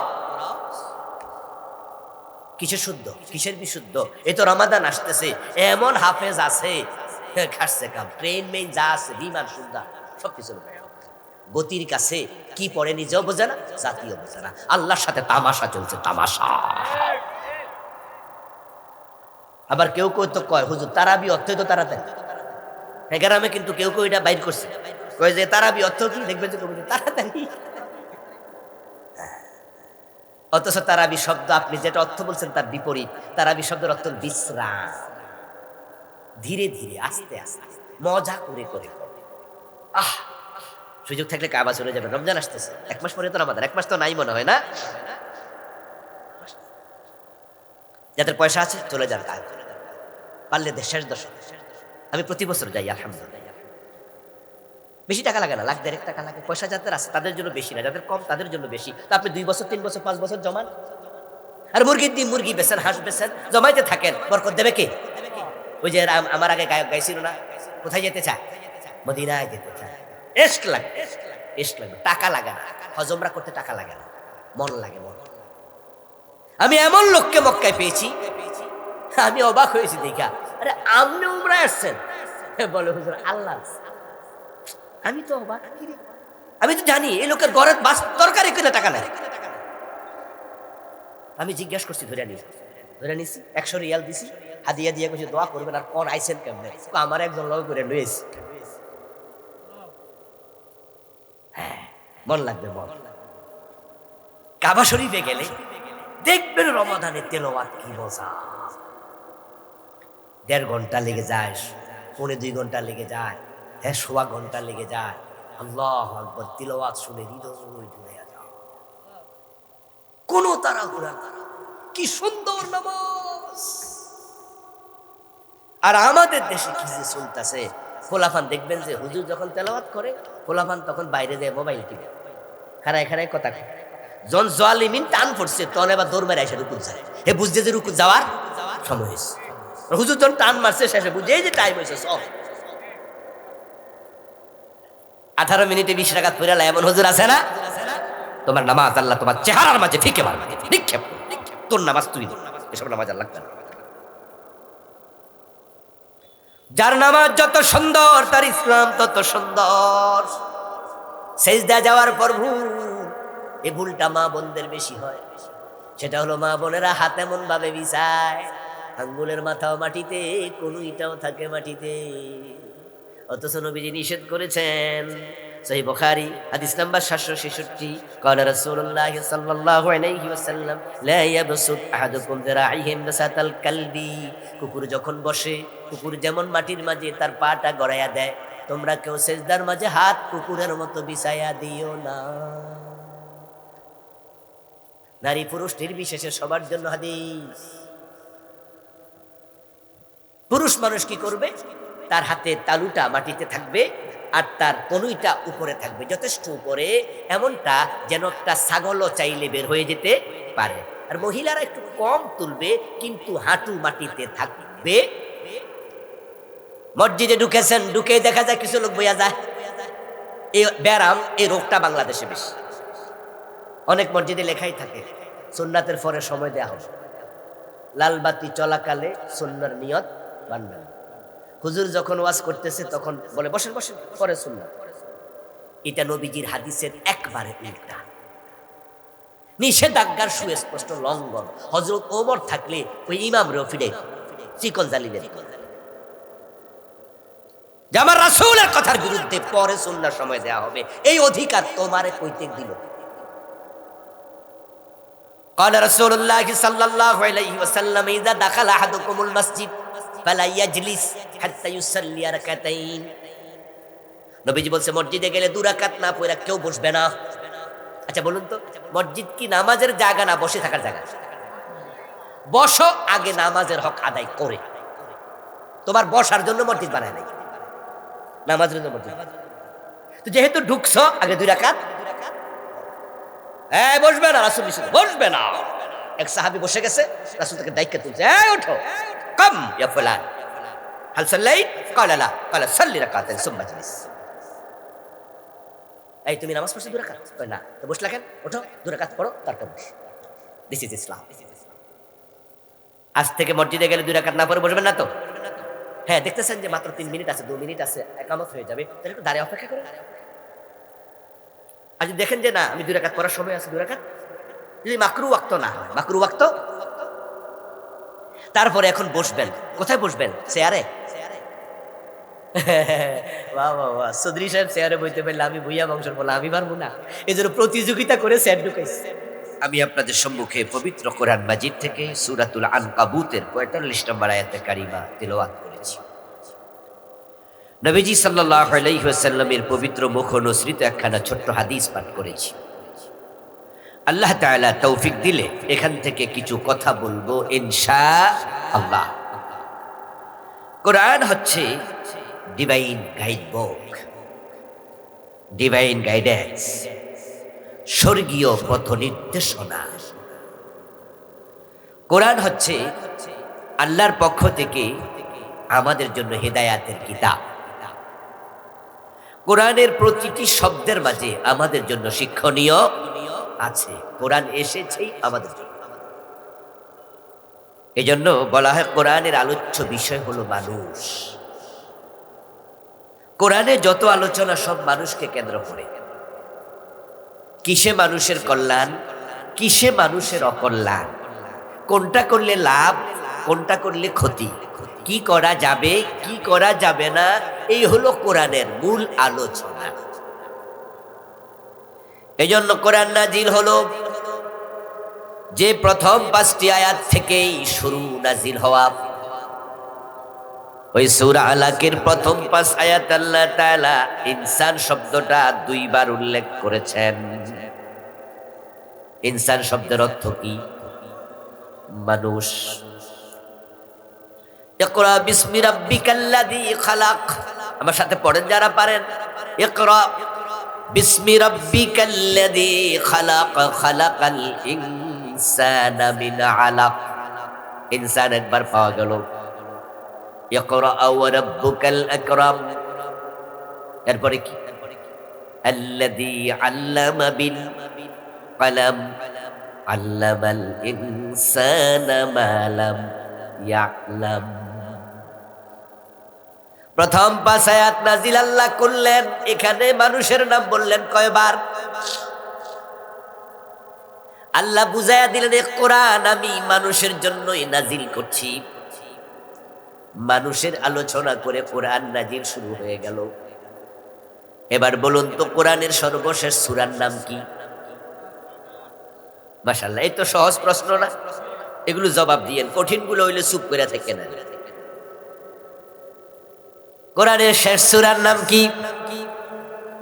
কিসের শুদ্ধ, কিসের বিশুদ্ধ? এই তো রমাদান আসতেছে, এমন হাফেজ আছে খাসছে কাম, ট্রেন মেইন যা আছে, বিমান শুদ্ধ সবকিছু গতির কাছে কি পড়ে নিজেও বোঝে না, জাতীয় বোঝে না। আল্লাহর সাথে তামাশা চলছে, তামাশা। আবার কেউ কেউ তো কয় হুজুর তারাবি অর্থ তো তাড়াতাড়ি। গ্রামে কিন্তু কেউ কেউ এটা বাইর করছে, কয় যে তারাবি অর্থ কি, দেখবেন যে তাড়াতাড়ি। অথচ তারাবি শব্দ আপনি যেটা অর্থ বলছেন তার বিপরীত। তারাবি শব্দের অর্থ বিশ্রাম, ধীরে ধীরে আস্তে আস্তে মজা করে করে। সুযোগ থাকলে কাবা চলে যাবে, রমজান আসতেছে, 1 মাস পরে তো আমাদের, 1 মাস তো নাই মনে হয় না। যাদের পয়সা আছে চলে যান, পারলে শেষ দশক। আমি প্রতি বছর যাই আলহামদুলিল্লাহ। বেশি টাকা লাগে না, লাখ 1.5 টাকা লাগে। পয়সা যাদের আছে তাদের জন্য বেশি না, যাদের কম তাদের জন্য বেশি। তো আপনি 2 বছর 3 বছর 5 বছর জমান, আর মুরগির ডিম মুরগি বেছেন, হাঁস বেছেন, জমাইতে থাকেন। বরকত দেবে কে? ওই যে আমার আগে গায়ক গাইছিল না, কোথায় যেতে চায়? মদিনায় যেতে চায়। এস্ক লাগে, এস্ক লাগে, টাকা লাগে না। হজমরা করতে টাকা লাগে না, মন লাগে, মন। আমি এমন লোককে মক্কায় পেয়েছি, আমি অবাক হয়েছি দেখা। আরে আপনি উমরায় আসছেন? বলে হুজুর আল্লাহ। আমি তো অবাক, আমি তো জানি এই লোকের ঘরের বাস তরকারি কিনে টাকা নেয়। আমি জিজ্ঞাসা করছি, ধরে নিছি 100 রিয়াল দিছি, হাদিয়া দিয়ে কইছে দোয়া করবেন। আর কোন আইছেন কেমনে? আমার একজন লোক করে লইছে। হ্যাঁ, মন লাগবে, মন। কাবা শরীফে গেলে দেখবেন রমাদানের তেলাওয়াত কি মজা। 1.5 ঘন্টা লেগে যায়, 1.25 ঘন্টা লেগে যায়, 1.25 ঘন্টা লেগে যায়। আল্লাহু আকবার, তেলাওয়াত শুনে হৃদয় জুড়ে যায়। কোনো তাড়াহুড়া না, কি সুন্দর নামাজ। আর আমাদের দেশে কি যে চলতেছে, পোলাপান দেখবেন যে হুজুর যখন তেলাওয়াত করে পোলাপান তখন বাইরে যায় মোবাইল টিপে, খাড়ায় খাড়ায় কথা কয়। জন জালিমিন টান পড়ছে তখন এবার দৌড় মেরে এসে রুকু যায়, হে বুঝছে যে রুকু যাওয়ার সময় হয়েছে। হুজুর যখন টান মারছে শেষে বুঝে এই যে টাইম হয়েছে সব। 18 মিনিটে 20 রাকাত পড়ালা এমন হুজুর আছে না? তোমার নামাজ আল্লাহ তোমার চেহারার মাঝে ফিকে মারবে, নিক্ষেপ করবে। তোর নামাজ তুই দে, এসব নামাজ আল্লাহ লাগবে না। যার নামাজ যত সুন্দর তার ইসলাম তত সুন্দর। সেজদা যাওয়ার পর ভুল, এই ভুলটা মা বোনদের বেশি হয়। সেটা হলো মা বোনেরা হাত এমন ভাবে বিছায়, আঙ্গুলের মাথাও মাটিতে, কনুইটাও থাকে মাটিতে। অথচ নবীজি নিষেধ করেছেন। সহিহ বুখারী হাদিস নাম্বার 766, قال رسول الله صلى الله عليه وسلم لا يبسط احدكم ذراعيه بسط الكلب। কুকুর যখন বসে, কুকুর যেমন মাটির মাঝে তার পাটা গড়াইয়া দেয়, তোমরা কেউ সেজদার মাঝে হাত কুকুরের মতো বিছাইয়া দিও না। নারী পুরুষ নির্বিশেষে সবার জন্য হাদিস। পুরুষ মানুষ কি করবে? তার হাতে তালুটা মাটিতে থাকবে আর তার কনুইটা উপরে থাকবে, যথেষ্ট উপরে, এমনটা যেন একটা ছাগলও চাইলে বের হয়ে যেতে পারে। আর মহিলারা একটু কম তুলবে কিন্তু হাঁটু মাটিতে থাকবে। মসজিদে ঢুকেছেন, ঢুকে দেখা যায় কিছু লোক বইয়া যায়। এই ব্যারাম, এই রোগটা বাংলাদেশে বেশি। অনেক মসজিদে লেখাই থাকে সুন্নাতের পরে সময় দেয়া হবে, লাল বাতি চলাকালে সুন্নার নিয়ত বানবেন। হুজুর যখন ওয়াজ করতেছে তখন বলে বসেন বসেন, পরে সুন্নাত। এটা নবীজির হাদিসের একবারে উল্টা, নিষেধাজ্ঞার সুস্পষ্ট লঙ্ঘন। হযরত ওমর থাকলে ওই ইমাম রফিডে চিকন জালিদের যে আমার রাসূলের কথার বিরুদ্ধে পরে সুন্নার সময় দেয়া হবে, এই অধিকার তোমারে কইতে দিল? قال رسول الله صلى الله عليه وسلم إذا دخل أحدكم المسجد فلا يجلس حتى يصلي ركعتين। নবীজি বলছে মসজিদে গেলে 2 রাকাত না পড়ে কেউ বসবে না। আচ্ছা বলুন তো, মসজিদ কি নামাজের জায়গা না বসে থাকার জায়গা? বসো, আগে নামাজের হক আদায় করে। তোমার বসার জন্য মসজিদ বানায় নাই, নামাজের জন্য মসজিদ। তো যেহেতু ঢুকছো, আগে 2 রাকাত বসবে না, রাসূল বসবে না। এক সাহাবী বসে গেছে, রাসূল তাকে ডাইকা তুলছে, ওঠো, কাম ইয়া ফুলান হাল সাল্লাইত? ক্বালা লা, ক্বালা সাল্লি রাকাতাইন সুম্মা জলিস। এই তুমি নামাজ পড়ছো 2 রাকাত? কয় না। তো বসলা কেন? ওঠো, 2 রাকাত পড়ো, তারপর বস। দিস ইজ ইসলাম। আজ থেকে মসজিদে গেলে 2 রাকাত না পড়ে বসবেন না তো? হ্যাঁ, দেখতেছেন যে মাত্র 3 মিনিট আছে, 2 মিনিট আছে, একামত হয়ে যাবে, তাহলে একটু দাঁড়িয়ে অপেক্ষা করুন। আর যদি দেখেন যে না, আমি 2 রাকাত পড়ার সময় আছে, 2 রাকাত, যদি মাকরু ওয়াক্ত না হয়, মাকরু ওয়াক্ত, তারপরে এখন বসবেন। কোথায় বসবেন? চেয়ারে। বাহ বাহ বাহ, চৌধুরী সাহেব চেয়ারে বইতে পারলে আমি ভুইয়া বংশের বলে আমি পারবো না, এই জন্য প্রতিযোগিতা করে চেয়ার ঢুকাইছি। আমি আপনাদের সম্মুখে পবিত্র কোরআন মাজিদ থেকে সূরাতুল আনকাবুতের 45 নম্বর আয়াতে কারিমা তিলাওয়াত করেছি। নবীজি সাল্লাল্লাহু আলাইহি ওয়াসাল্লামের পবিত্র মুখ অনুসৃত একখানা ছোট্ট হাদিস পাঠ করেছি। আল্লাহ তাআলা তৌফিক দিলে এখান থেকে কিছু কথা বলবো ইনশাআল্লাহ। কোরআন হচ্ছে divine guide book, divine guidance, স্বর্গীয় পথ নির্দেশনা। কোরআন হচ্ছে আল্লাহর পক্ষ থেকে আমাদের জন্য হেদায়াতের কিতাব। কোরআনের প্রতিটি শব্দের মাঝে আমাদের জন্য শিক্ষণীয় আছে। কোরআন এসেছেই আমাদের জন্য। এজন্য বলা হয় কোরআনের আলোচ্য বিষয় হলো মানুষ। কোরআনে যত আলোচনা সব মানুষকে কেন্দ্র করে। কিসে মানুষের কল্যাণ, কিসে মানুষের অকল্যাণ, কোনটা করলে লাভ, কোনটা করলে ক্ষতি, কি করা যাবে, কি করা যাবে না, এই হলো কোরআনের মূল আলোচনা। এজন্য কোরআন নাজিল হলো যে প্রথম 5টি আয়াত থেকেই শুরু নাজিল হওয়া। ওই সূরা আলাকের প্রথম 5 আয়াত আল্লাহ তাআলা ইনসান শব্দটা 2 বার উল্লেখ করেছেন। ইনসান শব্দের অর্থ কি? মানুষ। ইকরা বিসমি রাব্বিকাল্লাযী খালাক। আমার সাথে পড়েন যারা পারেন। ইকরা বিসমি রাব্বিকাল্লাযী খালাক, খালাকাল ইনসানা মিন আলাক। ইনসান একবার পাওয়া গেল। ইকরা ওয়া রাব্বুকাল আকরাম, এরপরে কি? আল্লাযী আল্লামা বিল কলম, আল্লামাল ইনসানা মা লাম ইয়ালাম। প্রথম 5 আয়াত নাজিল আল্লাহ করলেন, এখানে মানুষের নাম বললেন কয়বার? আল্লাহ বুঝাইয়া দিলেন এই কোরআন আমি মানুষের জন্যই নাজিল করছি। মানুষের আলোচনা করে কোরআন নাজিল শুরু হয়ে গেল। এবার বলুন তো কোরআনের সর্বশেষ সূরার নাম কি? মাশাআল্লাহ, এই তো সহজ প্রশ্ন না? এগুলো জবাব দিয়েন, কঠিনগুলো হইলে চুপ করে থেকে না। কোরআনের শেষ সূরার নাম কি?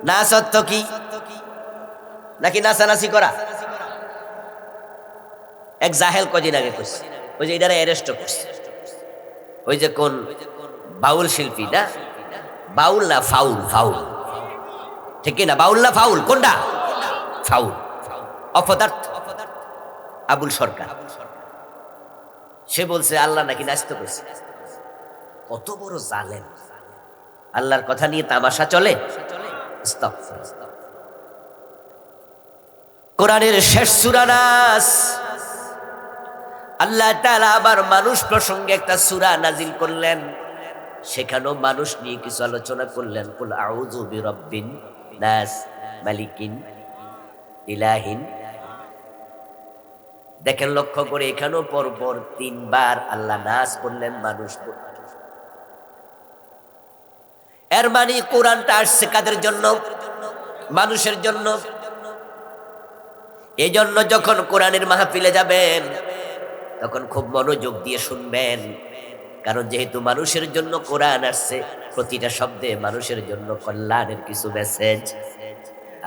না সত্য কি নাকি নাচানাচি করা? এক জাহেল কদিন আগে করছে, ওই যে এটারে অ্যারেস্ট করছে, ওই যে কোন বাউল শিল্পী না, বাউল না ফাউল, ফাউল ঠিক না? বাউল না ফাউল, কোনটা? ফাউল, অপদার্থ, আবুল সরকার। সে বলছে আল্লাহ নাকি নাচতে করছে। কত বড় জালেম! আল্লাহর কথা নিয়ে তামাশা চলে। কোরআনের শেষ সূরা নাস। আল্লাহ তাআলা আবার মানুষ প্রসঙ্গে একটা সূরা নাজিল করলেন, সেখানেও মানুষ নিয়ে কিছু আলোচনা করলেন। কুল আউযু বিরাব্বিন নাস, মালিকিন, ইলাহিন। দেখেন লক্ষ্য করে, এখানেও পরপর 3 বার আল্লাহ নাস বললেন, মানুষ বললেন। এর মানে কোরআনটা আসছে কাদের জন্য? মানুষের জন্য। এই জন্য যখন কোরআনের মাহফিলে যাবেন তখন খুব মনোযোগ দিয়ে শুনবেন, কারণ যেহেতু মানুষের জন্য কোরআন আসছে, প্রতিটা শব্দে মানুষের জন্য কল্যাণের কিছু মেসেজ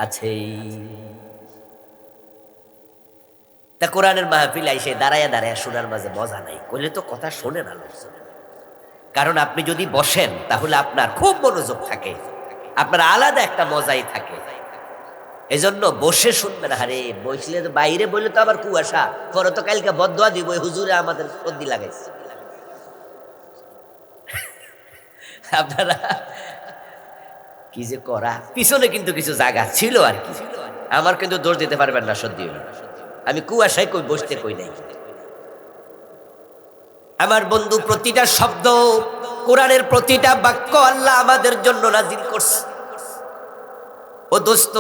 আছেই। তা কোরআনের মাহফিলে এসে দাঁড়ায়া দাঁড়ায়া শোনার মাঝে মজা নাই, কইলে তো কথা শোনে না লোক। কারণ আপনি যদি বসেন তাহলে আপনার খুব মনোযোগ থাকে, আপনার আলাদা একটা মজাই থাকে। এজন্য বসে শুনবেন। আরে বসলে বাইরে বললে তো আবার কুয়াশা, পরে তো কালকে বদদোয়া দিব হুজুরে আমাদের সর্দি লাগাইছে। আপনারা কি যে করা, পিছনে কিন্তু কিছু জায়গা ছিল আর কি। আমার কিন্তু দোষ দিতে পারবেন না, সর্দি হলো। আমি কুয়াশায় কই বসতে কই নাই। আমার বন্ধু, প্রতিটা শব্দ, কোরআনের প্রতিটা বাক্য আল্লাহ আমাদের জন্য নাজিল করছে। ও দোস্ত,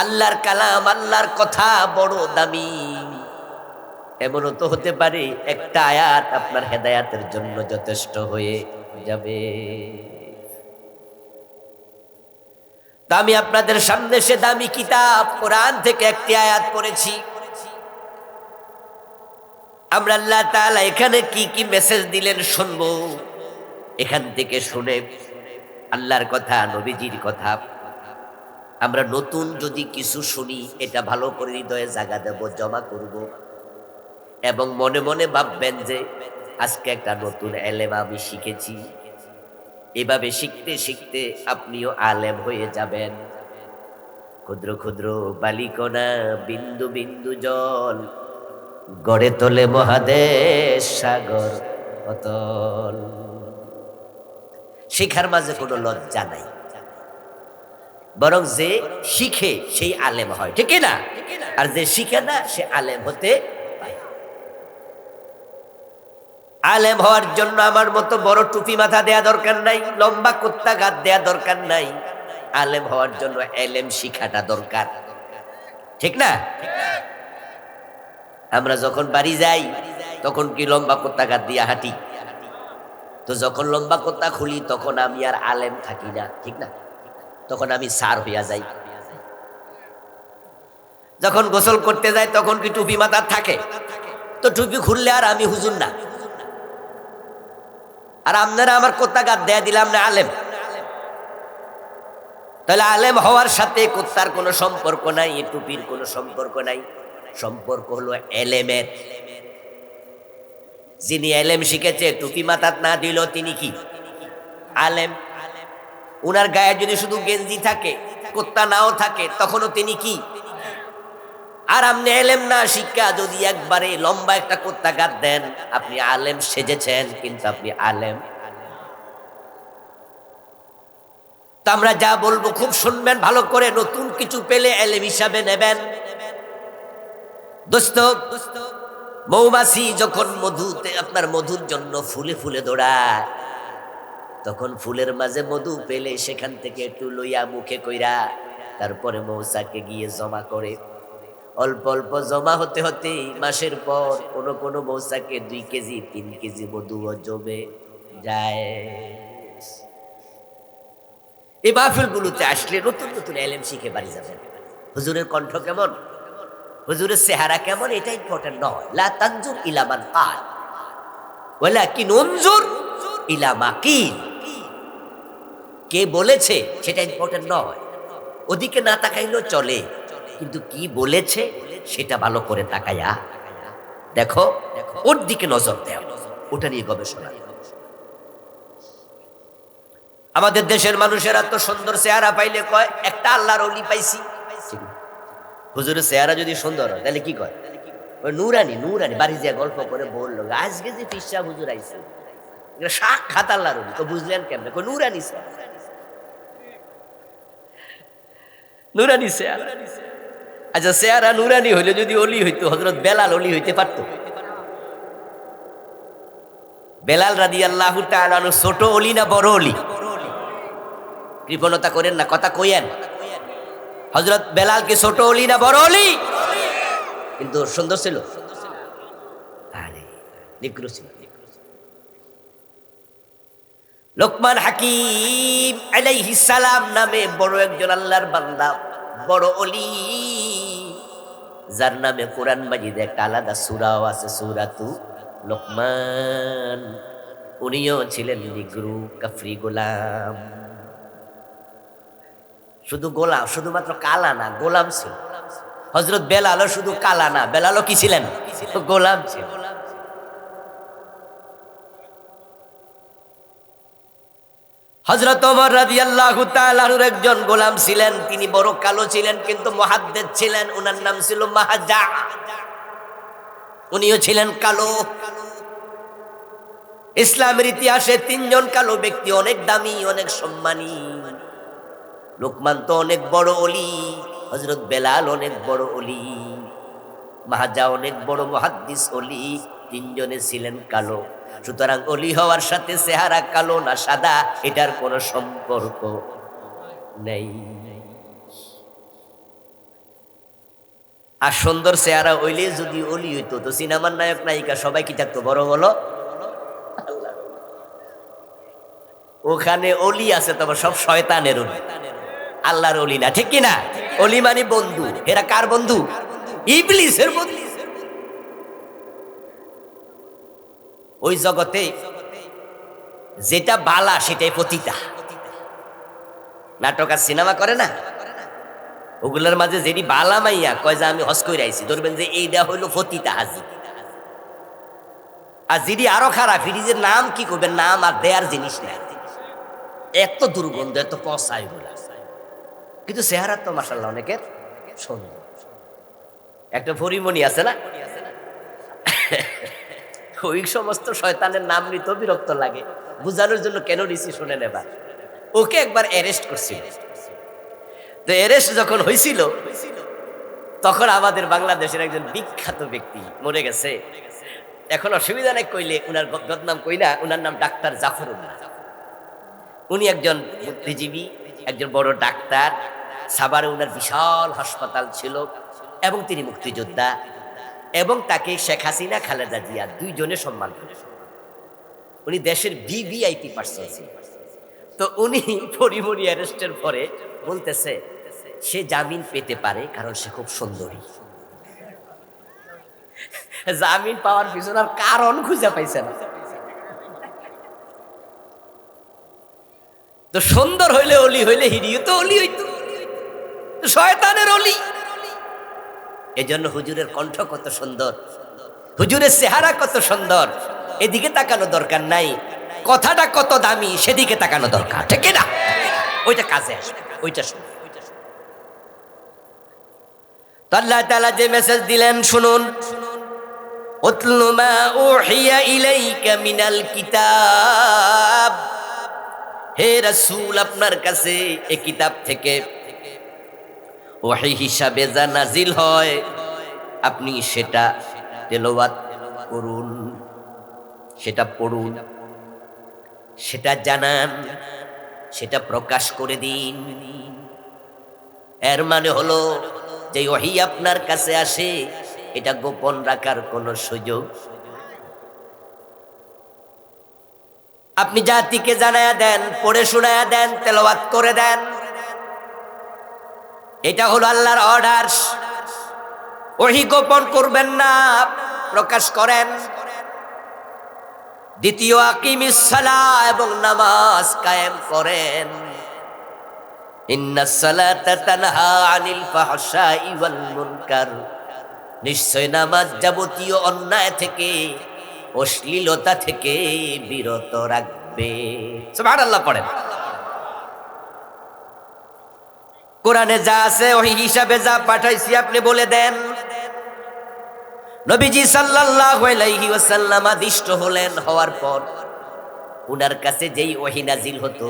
আল্লাহর কালাম, আল্লাহর কথা বড় দামি। এমনও তো হতে পারে একটা আয়াত আপনার হেদায়াতের জন্য যথেষ্ট হয়ে যাবে। তা আমি আপনাদের সামনে সে দামি কিতাব কোরআন থেকে একটি আয়াত পড়েছি। আমরা আল্লাহ তাআলা এখানে কি কি মেসেজ দিলেন শুনবো। এখান থেকে শুনে আল্লাহর কথা, নবীজির কথা আমরা নতুন যদি কিছু শুনি, এটা ভালো করে হৃদয়ে জায়গা দেব, জমা করব, এবং মনে মনে ভাববেন যে আজকে একটা নতুন এলেম আমি শিখেছি। এভাবে শিখতে শিখতে আপনিও আলেম হয়ে যাবেন। ক্ষুদ্র ক্ষুদ্র বালিকণা, বিন্দু বিন্দু জল, গড়ে তোলে মহাদেশ সাগর অতল। শিখার মাঝে কোনো লজ্জা নাই, বরং যে শিখে সেই আলেম হয়, ঠিক না? আর যে শিখে না সে আলেম হতে পারে। আলেম হওয়ার জন্য আমার মতো বড় টুপি মাথা দেয়া দরকার নাই, লম্বা কুত্তা গাত দেয়া দরকার নাই। আলেম হওয়ার জন্য এলেম শিখাটা দরকার, ঠিক না? আমরা যখন বাড়ি যাই তখন কি লম্বা কুত্তা গাত দিয়া হাঁটি? তো যখন লম্বা কুত্তা খুলি তখন আমি আর আলেম থাকি না, ঠিক না? তখন আমি সার হইয়া যাই। যখন গোসল করতে যাই তখন কি টুপি মাথা থাকে? তো টুপি খুললে আর আমি হুজুর না। আর আপনারা আমার কুত্তা গাত দেয়া দিলাম না আলেম। তাহলে আলেম হওয়ার সাথে কুত্তার কোনো সম্পর্ক নাই, টুপির কোনো সম্পর্ক নাই। সম্পর্ক হলো এলেমের। যিনি এলেম শিখেছে, টুপি মাথাত না দিল তিনি কি আলেম? উনার গায়ে যদি শুধু গেঞ্জি থাকে, কুত্তা নাও থাকে, তখনও তিনি কি? আর আপনি এলেম না শিক্ষা যদি একবারে লম্বা একটা কুত্তা গাদ দেন, আপনি আলেম সেজেছেন কিন্তু আপনি আলেম। তো আমরা যা বলবো খুব শুনবেন ভালো করে, নতুন কিছু পেলে এলেম হিসাবে নেবেন। দোস্ত, মৌমাছি যখন মধুতে আপনার মধুর জন্য ফুলে ফুলে দৌড়ায়, তখন ফুলের মাঝে মধু পেলে সেখান থেকে একটু লইয়া মুখে কইরা তারপরে মৌচাকে গিয়ে জমা করে। অল্প অল্প জমা হতে হতে মাসের পর কোনো কোনো মৌচাকে 2 কেজি 3 কেজি মধুও জমে যায়। এই মাহফিলগুলোতে আসলে নতুন নতুন এলেম শিখে বাড়ি যাবেন। হুজুরের কণ্ঠ কেমন, হুজুরের চেহারা কেমন, এটা ইম্পর্টেন্ট নয়। লা তানজুর ইলা মান কাল ওয়ালাকিন উনজুর ইলা মা কিল। কে বলেছে সেটা ইম্পর্টেন্ট নয়, ওদিকে না তাকাইলেও চলে, কিন্তু কি বলেছে সেটা ভালো করে তাকায়া দেখো, ওর দিকে নজর দাও, ওটা নিয়ে গবেষণা। আমাদের দেশের মানুষেরা তো সুন্দর চেহারা পাইলে কয় একটা আল্লাহর ওলি পাইছি। হুজুরের চেহারা যদি সুন্দর হয় তাহলে কি কয়? ওই নুরানি নুরানি। বাড়ি যে গল্প করে বললো আজকে যে পিসা হুজুর আইছে সাক্ষাৎ আল্লাহর ওলি। তো বুঝলেন কেমনে? কই নুরানি চেহারা, নুরানি চেহারা। আচ্ছা, চেহারা নুরানি হইলে যদি অলি হইতো, হযরত বেলাল অলি হইতে পারত? বেলাল রাদিয়াল্লাহু তাআলা আনহু ছোট অলি না বড় অলি? কৃপণতা করেন না, কথা কইয়েন। হযরত বেলাল কি ছোট অলি না বড় অলি? কিন্তু সুন্দর ছিল, আরে নিগ্রো ছিল। লোকমান হাকিম আলাইহিস সালাম নামে বড় একজন আল্লাহর বান্দা, বড় অলি, যার নামে কোরআন মাজিদে একটা আলাদা সূরাও আছে, সূরাতু লোকমান। উনিও ছিলেন নিগ্রো কাফরি গোলাম। শুধু গোলাম, শুধুমাত্র কালা না, গোলাম ছিল। হযরত বেলালও শুধু কালা না, বেলালও কি ছিলেন? গোলাম ছিল। হযরত ওমর রাদিয়াল্লাহু তাআলা আনহুর একজন গোলাম ছিলেন, তিনি বড় কালো ছিলেন কিন্তু মুহাদ্দিস ছিলেন, ওনার নাম ছিল মাহাজা। উনিও ছিলেন কালো। ইসলামের ইতিহাসে 3 জন কালো ব্যক্তি অনেক দামি, অনেক সম্মানী। লোকমান তো অনেক বড় অলি, হযরত বেলাল অনেক বড় অলি, মাহাজা অনেক বড় মুহাদ্দিস অলি। 3 জনে ছিলেন কালো। সুতরাং অলি হওয়ার সাথে চেহারা কালো না সাদা এটার কোনো সম্পর্ক নেই। আর সুন্দর চেহারা হইলে যদি অলি হইতো, তো সিনেমার নায়ক নায়িকা সবাই কি থাকতো? বড় বলো। ওখানে অলি আছে, তবে সব শয়তানের অলি, আল্লাহর অলি না, ঠিক কিনা? অলি মানে বন্ধু। এরা কার বন্ধু? ইবলিসের বন্ধু। ওই জগতে যেটা বালা সেটাই পতিতা। নাটক আর সিনেমা করে না, ওগুলোর মাঝে যেটি বালা মাইয়া কয় যে আমি হজ কইরা আইছি, ধরবেন যে এইটা হইলো পতিতা হাজি। আর যেটি আরো খারাপ, ফিরিজের নাম কি করবেন, নাম আর দেয়ার জিনিস না, এত দুর্গন্ধ, এত পচা এগুলা। কিন্তু চেহারা তো মাশাআল্লাহ অনেকের সুন্দর। একটা পরিমণি আছে না, ওই সমস্ত শয়তানের নাম নিতে বিরক্ত লাগে, বুঝানোর জন্য কেন নিছি শুনে নেবা। ওকে একবার অ্যারেস্ট করছিল। তো অ্যারেস্ট যখন হয়েছিল, তখন আমাদের বাংলাদেশের একজন বিখ্যাত ব্যক্তি মরে গেছে। এখন অসুবিধা নেই কইলে, উনার বদনাম কই না, উনার নাম ডাক্তার জাফরুল্লাহ। উনি একজন বুদ্ধিজীবী, একজন বড় ডাক্তার। সাভারে উনার বিশাল হাসপাতাল ছিল এবং তিনি মুক্তিযোদ্ধা, এবং তাকে শেখ হাসিনা খালেদা জিয়া 2 জনে সম্মান করে। উনি দেশের ভিভিআইপি পার্সন ছিলেন। তো উনি পরিমণি অ্যারেস্টের পরে বলতেছে সে জামিন পেতে পারে কারণ সে খুব সুন্দরী। জামিন পাওয়ার পিছনে আর কারণ খুঁজে পাইছে না। তো সুন্দর হইলে অলি হইলে হিরিও তো অলি হইতো, শয়তানের অলি। এজন্য হুজুরের কণ্ঠ কত সুন্দর, হুজুরের চেহারা কত সুন্দর, এদিকে তাকানো দরকার নাই। কথাটা কত দামি সেদিকে তাকানো দরকার, ঠিক না? ওইটা কাজে আসবে, ওইটা শুনুন। তো আল্লাহ তাআলা যে মেসেজ দিলেন শুনুন, উতলু মা উহিয়া ইলাইকা মিনাল কিতাব, হে রাসূল আপনার কাছে এই কিতাব থেকে ওহী হিসাবে যা নাজিল হয় আপনি সেটা তেলাওয়াত করুন, সেটা পড়ুন, সেটা জানান, সেটা প্রকাশ করে দিন। এর মানে হলো যে ওহী আপনার কাছে আসে এটা গোপন রাখার কোনো সুযোগ। আপনি জাতিকে জানায়া দেন, পড়ে শোনায়া দেন, তেলাওয়াত করে দেন, এটা হলো আল্লাহর অর্ডার। ওহী গোপন করবেন না, প্রকাশ করেন। দ্বিতীয়, আকিমিস সালাহ, এবং নামাজ কায়েম করেন। ইন্নাস সালাতা তানহা আনিল ফাহশাই ওয়াল মুনকার, নিশ্চয় নামাজ যাবতীয় অন্যায় থেকে, অশ্লীলতা থেকে বিরত রাখবে। সুবহানাল্লাহ পড়েন। কোরআনে যা আছে ওহী হিসাবে যা পাঠাইছি আপনি বলে দেন। নবীজি সাল্লাল্লাহু আলাইহি ওয়াসাল্লাম আদিষ্ট হলেন, হওয়ার পর উনার কাছে যেই ওহী নাজিল হতো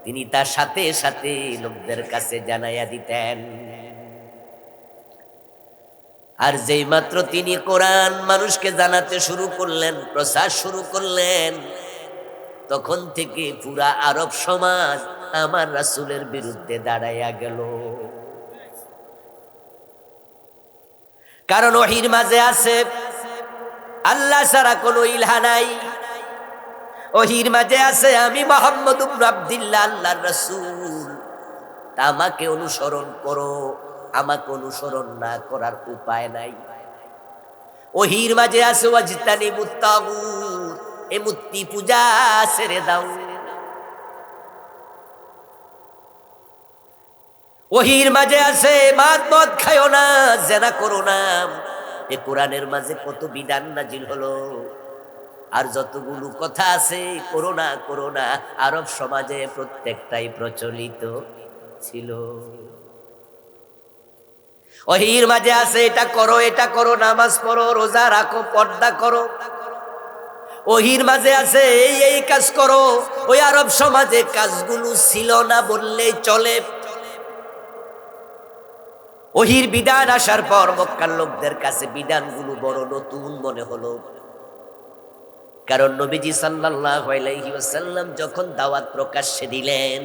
তিনি তার সাথে সাথে লোকদের কাছে জানাইয়া দিতেন। আর যেই মাত্র তিনি কোরআন মানুষকে জানাতে শুরু করলেন, প্রচার শুরু করলেন, তখন থেকে পুরা আরব সমাজ আমার রাসূলের বিরুদ্ধে দাঁড়াইয়া গেল। কারণ ওহীর মাঝে আছে আল্লাহ ছাড়া কোনো ইলাহ নাই। ওহীর মাঝে আছে আমি মুহাম্মদ ইবনে আব্দুল্লাহ আল্লাহর রাসূল, তা আমাকে অনুসরণ করো, আমাকে অনুসরণ না করার উপায় নাই। ওহীর মাঝে আছে ওয়াজতানিবুত তাগুত, এ মূর্তি পূজা ছেড়ে দাও। ওহীর মাঝে আছে মদ খায়ো না, জেনা করো না। এ কোরআনের মাঝে কত বিধান নাজিল হলো। আর যতগুলো কথা আছে করো না করো না, আরব সমাজে প্রত্যেকটাই প্রচলিত ছিল। ওহীর মাঝে আছে এটা করো, এটা করো, নামাজ পড়ো, রোজা রাখো, পর্দা করো। ওহীর মাঝে আছে এই এই কাজ করো। ওই আরব সমাজে কাজগুলো ছিল না বললেই চলে। ওহীর বিধান আসার পর মক্কার লোকদের কাছে বিধানগুলো বড় নতুন মনে হলো। কারণ নবীজি সাল্লাল্লাহু আলাইহি ওয়াসাল্লাম যখন দাওয়াত প্রকাশ্যে দিলেন,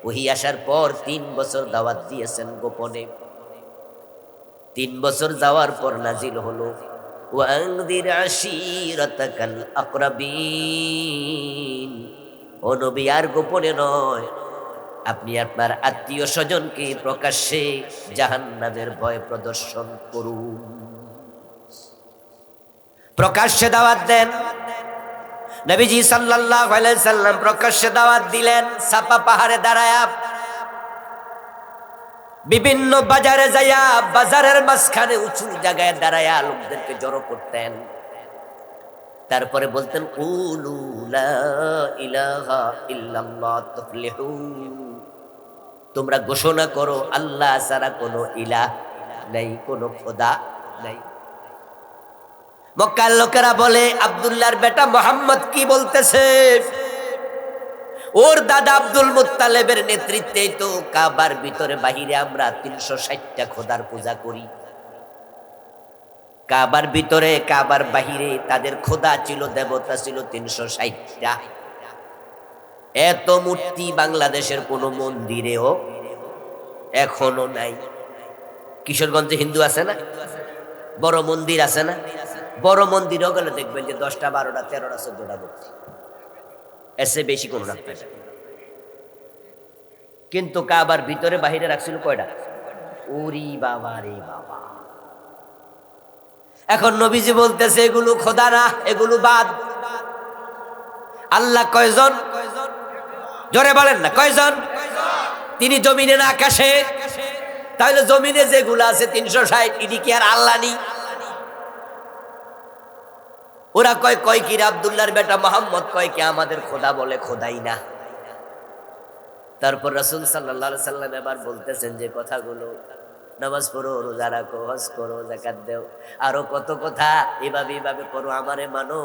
ওহী আসার পর 3 বছর দাওয়াত দিয়েছেন গোপনে। 3 বছর যাওয়ার পর নাজিল হলো ওয়ানদির আশিরাতাকাল আকরাবিন, ও নবী আর গোপনে নয়, আপনি আপনার আত্মীয় স্বজনকে প্রকাশ্যে জাহান্নামের ভয় প্রদর্শন করুন। প্রকাশ্যে দাওয়াত দেন। নবীজি সাল্লাল্লাহু আলাইহি সাল্লাম প্রকাশ্যে দাওয়াত দিলেন। সাফা পাহাড়ে দাঁড়ায়া, বিভিন্ন বাজারে যাইয়া, বাজারের মাঝখানে উঁচু জায়গায় দাঁড়ায়া লোকদেরকে জড়ো করতেন। তারপরে বলতেন কুলু লা ইলাহা ইল্লাল্লাহ তুফলিহুন, তোমরা ঘোষণা করো আল্লাহ ছাড়া কোনো ইলাহ নাই, কোনো খোদা নাই। মক্কার লোকেরা বলে আব্দুল্লাহর বেটা মুহাম্মদ কি বলতেছে? ওর দাদা আব্দুল মুত্তালিবের নেতৃত্বে তো কাবার ভিতরে বাহিরে আমরা 360টা খোদার পূজা করি। কাবার ভিতরে কাবার বাহিরে তাদের খোদা ছিল, দেবতা ছিল 360টা। এত মূর্তি বাংলাদেশের কোন মন্দিরেও এখনো নাই। কিশোরগঞ্জে হিন্দু আছে না, বড় মন্দির আছে না, বড় মন্দিরও গেলে দেখবেন যে 10টা 12টা 13টা 14টা মূর্তি, এসে বেশি কোনো রাখতে না। কিন্তু কাবার ভিতরে বাহিরে রাখছিল কয়টা? ওরি বাবা রে বাবা। এখন নবীজি বলতেছে এগুলো খোদা না, এগুলো বাদ। আল্লাহ কয়জন? জোরে বলেন না, কয়জন? তিনি জমিনে না আকাশে? তাহলে জমিনে যেগুলো আছে 360, ইডি কি আর আল্লাহ নি? ওরা কয় কি আব্দুল্লাহর বেটা মোহাম্মদ কয় কি আমাদের খোদা বলে খোদাই না। তারপর রাসূল সাল্লাল্লাহু আলাইহি সাল্লাম এবার বলতেছেন যে কথাগুলো, নামাজ পড়ো, রোজা রাখো, হজ করো, যাকাত দাও, আরো কত কথা, এভাবে এভাবে করো, আমারে মানো।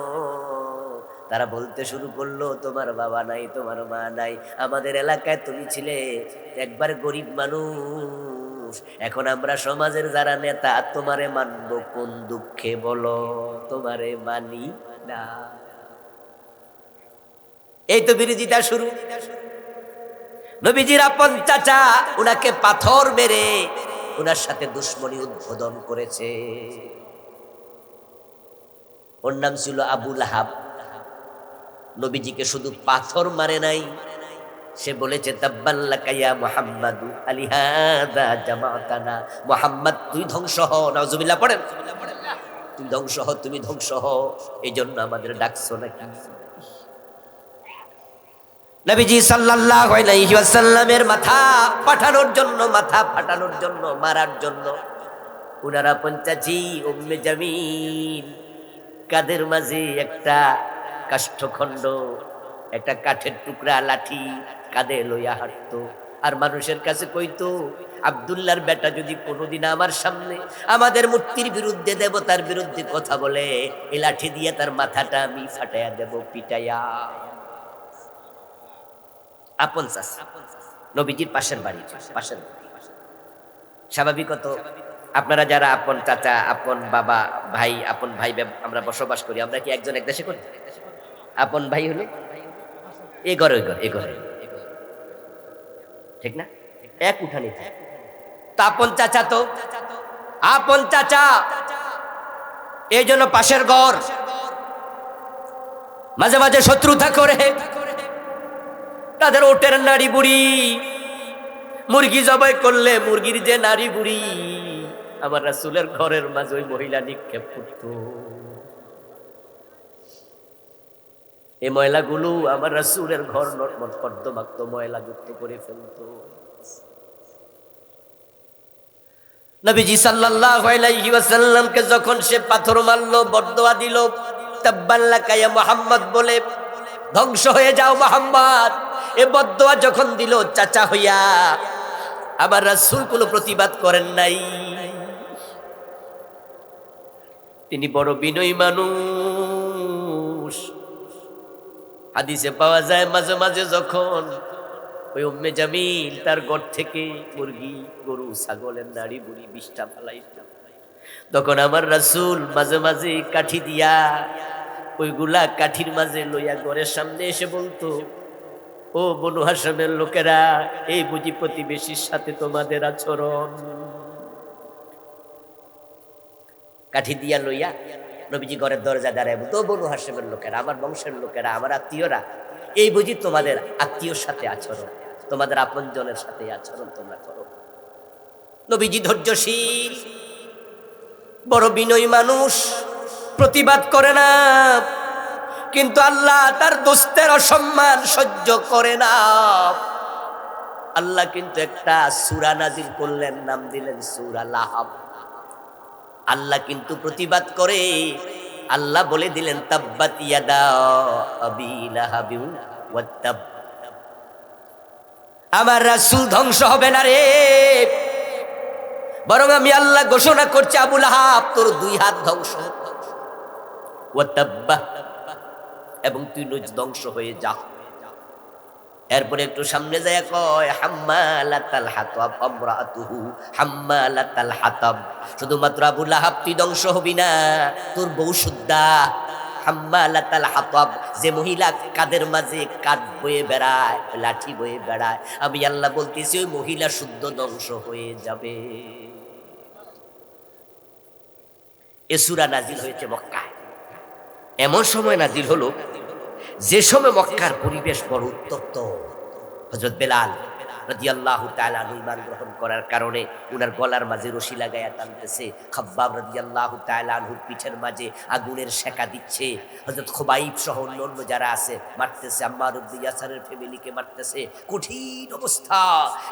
তারা বলতে শুরু করলো, তোমার বাবা নাই, তোমার মা নাই, আমাদের এলাকায় তুমি ছিলে একবার গরিব মানুষ, এখন আমরা সমাজের যারা নেতা, তোমারে মানবো কোন দুঃখে বলো, তোমারে মানি না। এই তো বিরোধিতা শুরু। নবীজির আপন চাচা উনাকে পাথর মেরে উনার সাথে দুশ্মনী উদ্বোধন করেছে। ওর নাম ছিল আবু লাহাব। নবীজিকে শুধু পাথর মারে নাই, সে বলেছে তাব্বাল্লাকা ইয়া মুহাম্মাদু আলিহাদা জামাতানা, মুহাম্মদ তুই ধ্বংস হ। নাউজুবিল্লাহ পড়েন। তুই ধ্বংস হ, তুমি ধ্বংস হ, এই জন্য আমাদের ডাকছো নাকি? নবীজি সাল্লাল্লাহু আলাইহি ওয়াসাল্লামের মাথা পাঠানোর জন্য, মাথা ফাটানোর জন্য, মারার জন্য উনারা পঞ্চাচি উম্মে জামিল কাদের মাঝে একটা কাষ্ঠখণ্ড, একটা কাঠের টুকরা লাঠি কাঁধে লইয়া হাঁটতো, আর মানুষের কাছে কইতো, আব্দুল্লাহর বেটা যদি কোনোদিন আমার সামনে আমাদের মূর্তির বিরুদ্ধে, দেবতার বিরুদ্ধে কথা বলে, এই লাঠি দিয়ে তার মাথাটা আমি ফাটাইয়া দেব, পিটাইয়া। আপন চাচা, নবীজির পাশের বাড়ি, পাশের বাড়ি। স্বাভাবিকত আপনারা যারা আপন চাচা, আপন বাবা, ভাই, আপন ভাই আমরা বসবাস করি, আমরা কি একজন এক দেশে করি? আপন ভাই হলে এ ঘরে ওই ঘরে, এ ঘরে, ঠিক না? এক উঠানি। তো আপন চাচা, তো আপন চাচা, এই জন্য পাশের ঘর মাঝে মাঝে শত্রুতা করে, তাদের ওটের নাড়ি বুড়ি, মুরগি জবাই করলে মুরগির যে নাড়ি বুড়ি, আমার রাসূলের ঘরের মাঝে ওই মহিলা নিক্ষেপ করত। এই ময়লাগুলো আমার রাসূলের ঘর নটমট কর্দমাক্ত ময়লা যুক্ত করে ফেলত। নবীজি সাল্লাল্লাহু আলাইহি ওয়াসাল্লামকে যখন সে পাথর মারলো, বদদোয়া দিল, তাব্বাল্লাকা ইয়া মুহাম্মদ বলে, ধ্বংস হয়ে যাও মুহাম্মদ, এ বদদোয়া যখন দিল চাচা হইয়া, আবার রাসূল কোনো প্রতিবাদ করেন নাই। তিনি বড় বিনয়ী মানুষ। হাদিসে পাওয়া যায় মাঝে মাঝে যখন ওই উম্মে জামিল তার ঘর থেকে মুরগি, গরু, ছাগলের নাড়ি বুড়ি 20টা ফালাইত, তখন আমার রাসূল মাঝে মাঝে কাঠি দিয়া ওইগুলা কাঠির মাঝে লইয়া ঘরের সামনে এসে বলতো, ও বনু হাশেমের লোকেরা, এই বুঝি প্রতিবেশীর সাথে তোমাদের আচরণ। কাঠি দিয়া লইয়া নবীজি ঘরের দরজা দাঁড়ায় বলতো, বনু হাশেমের লোকেরা, আমার বংশের লোকেরা, আমার আত্মীয়রা, এই বুঝি তোমাদের আত্মীয়র সাথে আচরণ, তোমাদের আপনজনের সাথে আচরণ তোমরা করো। নবীজি ধৈর্যশীল, বড় বিনয়ী মানুষ, প্রতিবাদ করে না, কিন্তু আল্লাহ তার দোস্তের অসম্মান সহ্য করে না। আল্লাহ কিন্তু একটা সূরা নাজিল করলেন, নাম দিলেন সূরা লাহাব। আল্লাহ কিন্তু প্রতিবাদ করে, আল্লাহ বলে দিলেন তাব্বাত ইয়াদা আবি লাহাবিন ওয়াত তাব। আমার রাসূল ধ্বংস হবে না রে, বরং আমি আল্লাহ ঘোষণা করছি, আবু লাহাব তোর 2 হাত ধ্বংস, ওয়াত তাব্বা, এবং তুই ধ্বংস হয়ে যা। এরপরে একটু সামনে যায় কয়, হাম্মালাতাল হাতাব আমরাতুহু হাম্মালাতাল হাতাব, শুধুমাত্র আবু লাহাব তুই ধ্বংস হবি না, তোর বউ সুদ্ধা হাম্মালাতাল হাতাব, যে মহিলা কাদের মাঝে কাঠ বয়ে বেড়ায়, লাঠি বয়ে বেড়ায়, আমি আল্লাহ বলতেছি ওই মহিলা শুদ্ধ ধ্বংস হয়ে যাবে। এ সূরা নাজিল হয়েছে মক্কায়। এমন সময় নাজিল হলো যে সময় মক্কার পরিবেশ বড় উত্তপ্ত। হযরত বেলাল রাদিয়াল্লাহু তাআলা আনহু ঈমান গ্রহণ করার কারণে উনার গলার মাঝে রশি লাগায়া টানতেছে, খাব্বাব রাদিয়াল্লাহু তাআলা আনহুর পিঠের মাঝে আগুনের শেকা দিচ্ছে, হযরত খুবাইব সহ অন্য যারা আছে মারতেছে, আম্মার ইবনে ইয়াসারের ফ্যামিলিকে মারতেছে, কঠিন অবস্থা।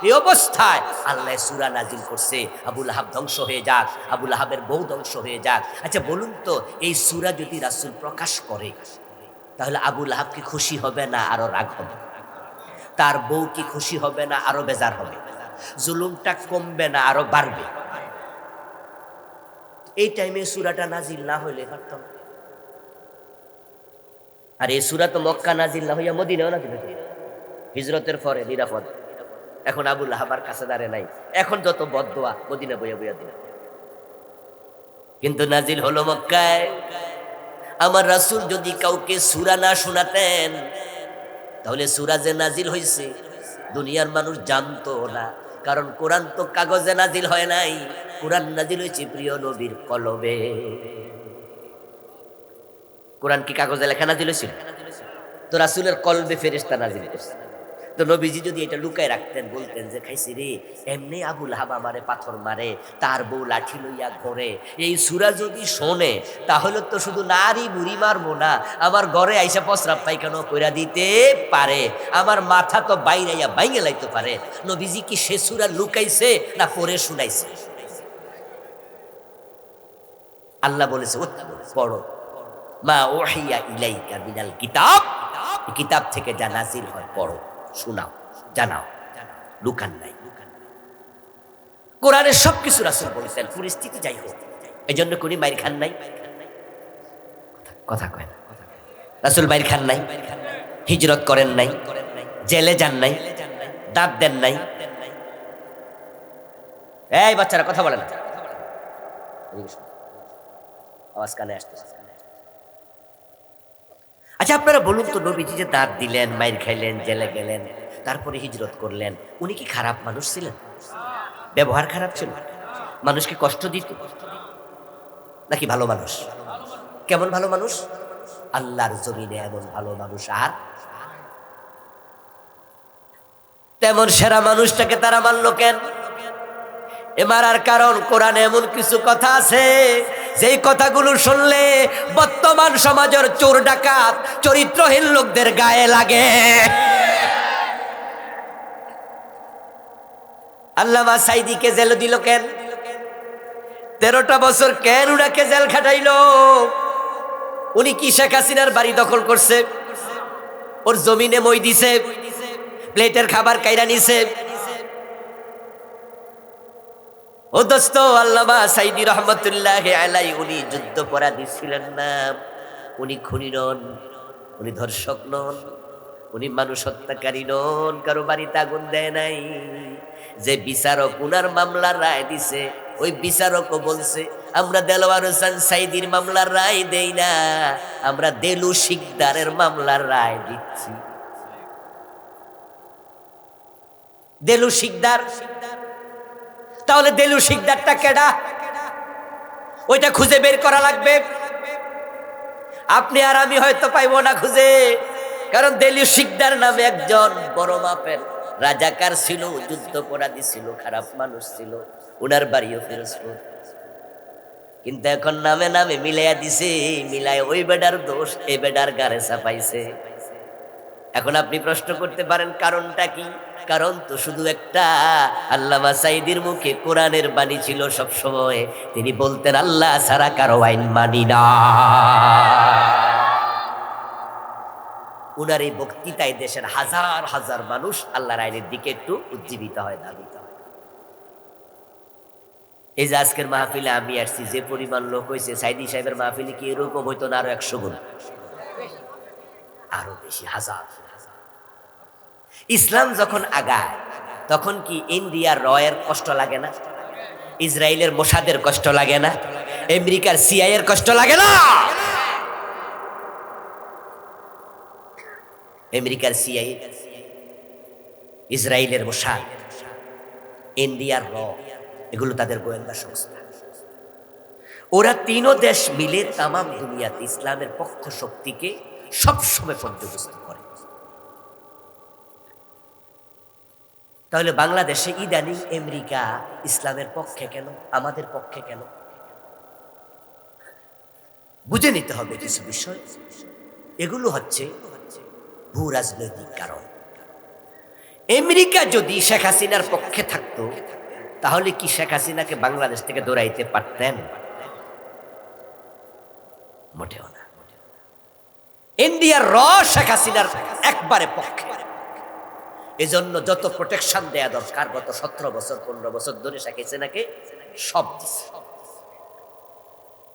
এই অবস্থায় আল্লাহ সূরা নাজিল করছে, আবু লাহাব ধ্বংস হয়ে যাক, আবু লাহাবের বউ ধ্বংস হয়ে যাক। আচ্ছা বলুন তো, এই সূরা যদি রাসূল প্রকাশ করে তাহলে আবু লাহাব কি খুশি হবে না আরো রাগ হবে? তার বউ কি খুশি হবে না আরো বেজার হবে? জুলুমটা কমবে না আরো বাড়বে? এই টাইমে সূরাটা নাজিল না হইলে পারতাম। আর এই সূরা তো মক্কা নাজিল না হইয়া মদিনাও নাজিল হয়েছে হিজরতের পরে, নিরাপদ। এখন আবু লাহাবার কাছে দাঁড়ে নাই, এখন যত বদদোয়া মদিনা বইয়া বইয়া দিল। কিন্তু নাজিল হলো মক্কায়। আমার রাসূল যদি কাউকে সূরা না শোনাতেন তাহলে সূরা যে নাজিল হয়েছে দুনিয়ার মানুষ জানতো না। কারণ কোরআন তো কাগজে নাজিল হয় নাই, কোরআন নাজিল হয়েছে প্রিয় নবীর কলবে। কোরআন কি কাগজে লেখা নাজিল হয়েছিল? তো রাসূলের কলবে ফেরেশতা নাজিল করছে। তো নবীজি যদি এটা লুকায় রাখতেন, বলতেন যে খাইছি রে, এমনি আবু লাহাব আমারে পাথর মারে, তার বউ লাঠি লইয়া ঘরে, এই সূরা যদি শোনে তাহলে তো শুধু নারী বুড়ি মারবো না, আমার ঘরে আইসা প্রস্রাব পায়খানা কইরা দিতে পারে, আমার মাথা তো বাইরাইয়া বাইঙে লাইতে পারে। নবীজি কি সে সূরা লুকাইছে না পড়ে শুনাইছে? আল্লাহ বলেছে পড়ো, মা ওহিয়া ইলাইকা মিনাল কিতাব, কিতাব থেকে যা নাজিল হয় পড়ো, শোনাও, জানাও, লুকান নাই। কোরআনের সবকিছু রাসূল বলেছেন, পরিস্থিতি যাই হোক। এই জন্য কোন মাইর খান নাই, কথা কয় না। রাসূল মাইর খান নাই, হিজরত করেন নাই, জেলে যান নাই, দাঁত দেন নাই। এই বাচ্চারা কথা বলে না, আওয়াজ কানে আসতেছে। আচ্ছা আপনারা বলুন তো, নবীজি যে দাঁত দিলেন, মাইর খাইলেন, জেলে গেলেন, তারপরে হিজরত করলেন, উনি কি খারাপ মানুষ ছিলেন? ব্যবহার খারাপ ছিল? মানুষকে কষ্ট দিত নাকি ভালো মানুষ? কেমন ভালো মানুষ? আল্লাহর জমিনে এমন ভালো মানুষ আর তেমন সেরা মানুষটাকে তারা মানলো কেন? এ মারার কারণ কোরআনে এমন কিছু কথা আছে যেই কথাগুলো শুনলে বর্তমান সমাজের চোর ডাকাত চরিত্রহীন লোকদের গায়ে লাগে। আল্লামা সাইদিকে জেল দিল কেন? 13টা বছর কেন উনাকে জেল খাটাইলো? উনি কি শেখ হাসিনার বাড়ি দখল করছে? ওর জমিনে মই দিছে, প্লেটের খাবার কাইরা নিছে। ও দোস্ত, আল্লামা সাইদি রহমতুল্লাহ আলাই উনি যুদ্ধাপরাধী ছিলেন না, উনি খুনি নন, উনি ধর্ষক নন, উনি মানুষ হত্যাকারী নন, কারো বাড়িতে আগুন দেয় নাই। যে বিচারক উনার মামলার রায় দিছে, ওই বিচারকও বলছে আমরা দেলোয়ার হোসেন সাইদির মামলার রায় দেই না, আমরা দেলু শিকদারের মামলার রায় দিচ্ছি। দেলু শিকদার, তাহলে দেলু শিকদারটা কেডা? ওইটা খুঁজে বের করা লাগবে। আপনি আর আমি হয়তো পাইবো না খুঁজে, কারণ দেলু শিকদার নামে একজন বড় মাপের রাজাকার ছিল, যুদ্ধাপরাধী ছিল, খারাপ মানুষ ছিল, উনার বাড়িও ফিরোজপুর। কিন্তু এখন নামে নামে মিলাইয়া দিছে, মিলায় ওই বেডার দোষ এই বেডার গারে চাপাইছে। এখন আপনি প্রশ্ন করতে পারেন কারণটা কি? কারণ তো শুধু একটা, আল্লামা সাইদির মুখে কোরআনের বাণী ছিল সব সময়। তিনি বলতেন আল্লাহ ছাড়া কারো আইন মানি না। উনার এই বক্তৃতায় দেশের হাজার হাজার মানুষ আল্লাহর আইনের দিকে একটু উজ্জীবিত হয়, ধাবিত হয়। এই যে আজকের মাহফিলে আমি আসছি, যে পরিমাণ লোক হয়েছে, সাইদি সাহেবের মাহফিলে কি এরকম হইতো না আরো 100 গুণ, আরো বেশি, হাজার। ইসলাম যখন আগায় তখন কি ইন্ডিয়ার রয়ের কষ্ট লাগে না? ইসরায়েলের মোসাদের কষ্ট লাগে না? আমেরিকার সিআইএর কষ্ট লাগে না? আমেরিকার সিআইএ, ইসরায়েলের মোসাদ, ইন্ডিয়ার র, এগুলো তাদের গোয়েন্দা সংস্থা। ওরা তিনও দেশ মিলে তামাম দুনিয়াতে ইসলামের পক্ষ শক্তিকে সবসময় পর্যদস্ত করে। তাহলে বাংলাদেশে ইদানিং আমেরিকা ইসলামের পক্ষে কেন, আমাদের পক্ষে কেন? বুঝে নিতে হবে কিছু বিষয়। এগুলো হচ্ছে ভূ রাজনৈতিক কারণ। আমেরিকা যদি শেখ হাসিনার পক্ষে থাকতো তাহলে কি শেখ হাসিনাকে বাংলাদেশ থেকে দৌড়াইতে পারতেন? মোটেও না। ইন্ডিয়ার র শেখ হাসিনার একবারে পক্ষে। এজন্য যত প্রোটেকশন দেয়া দরকার গত 17 বছর 15 বছর ধরে শেখ হাসিনাকে সব দিচ্ছে।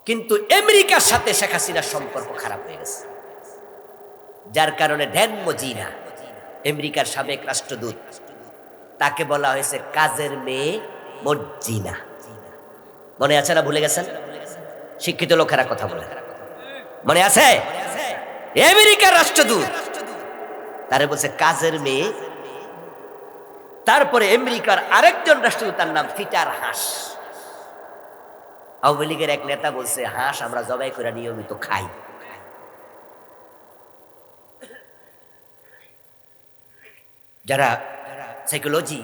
কিন্তু আমেরিকার সাথে শেখ হাসিনার সম্পর্ক খারাপ হয়ে গেছে, যার কারণে ড্যান মজিনা আমেরিকার সাবেক রাষ্ট্রদূত, তাকে বলা হয়েছে কাজের মেয়ে মর্জিনা। মনে আছে না? ভুলে গেছেন? শিক্ষিত লোকেরা কথা বলে, মনে আছে? আমেরিকার রাষ্ট্রদূত তারে বলছে কাজের মেয়ে। তারপরে আমেরিকার আরেকজন রাষ্ট্রদূত, তার নাম পিটার হাস। আওয়ামী লীগের এক নেতা বলছে হাঁস আমরা জবাই করে নিয়মিত খাই। যারা সাইকোলজি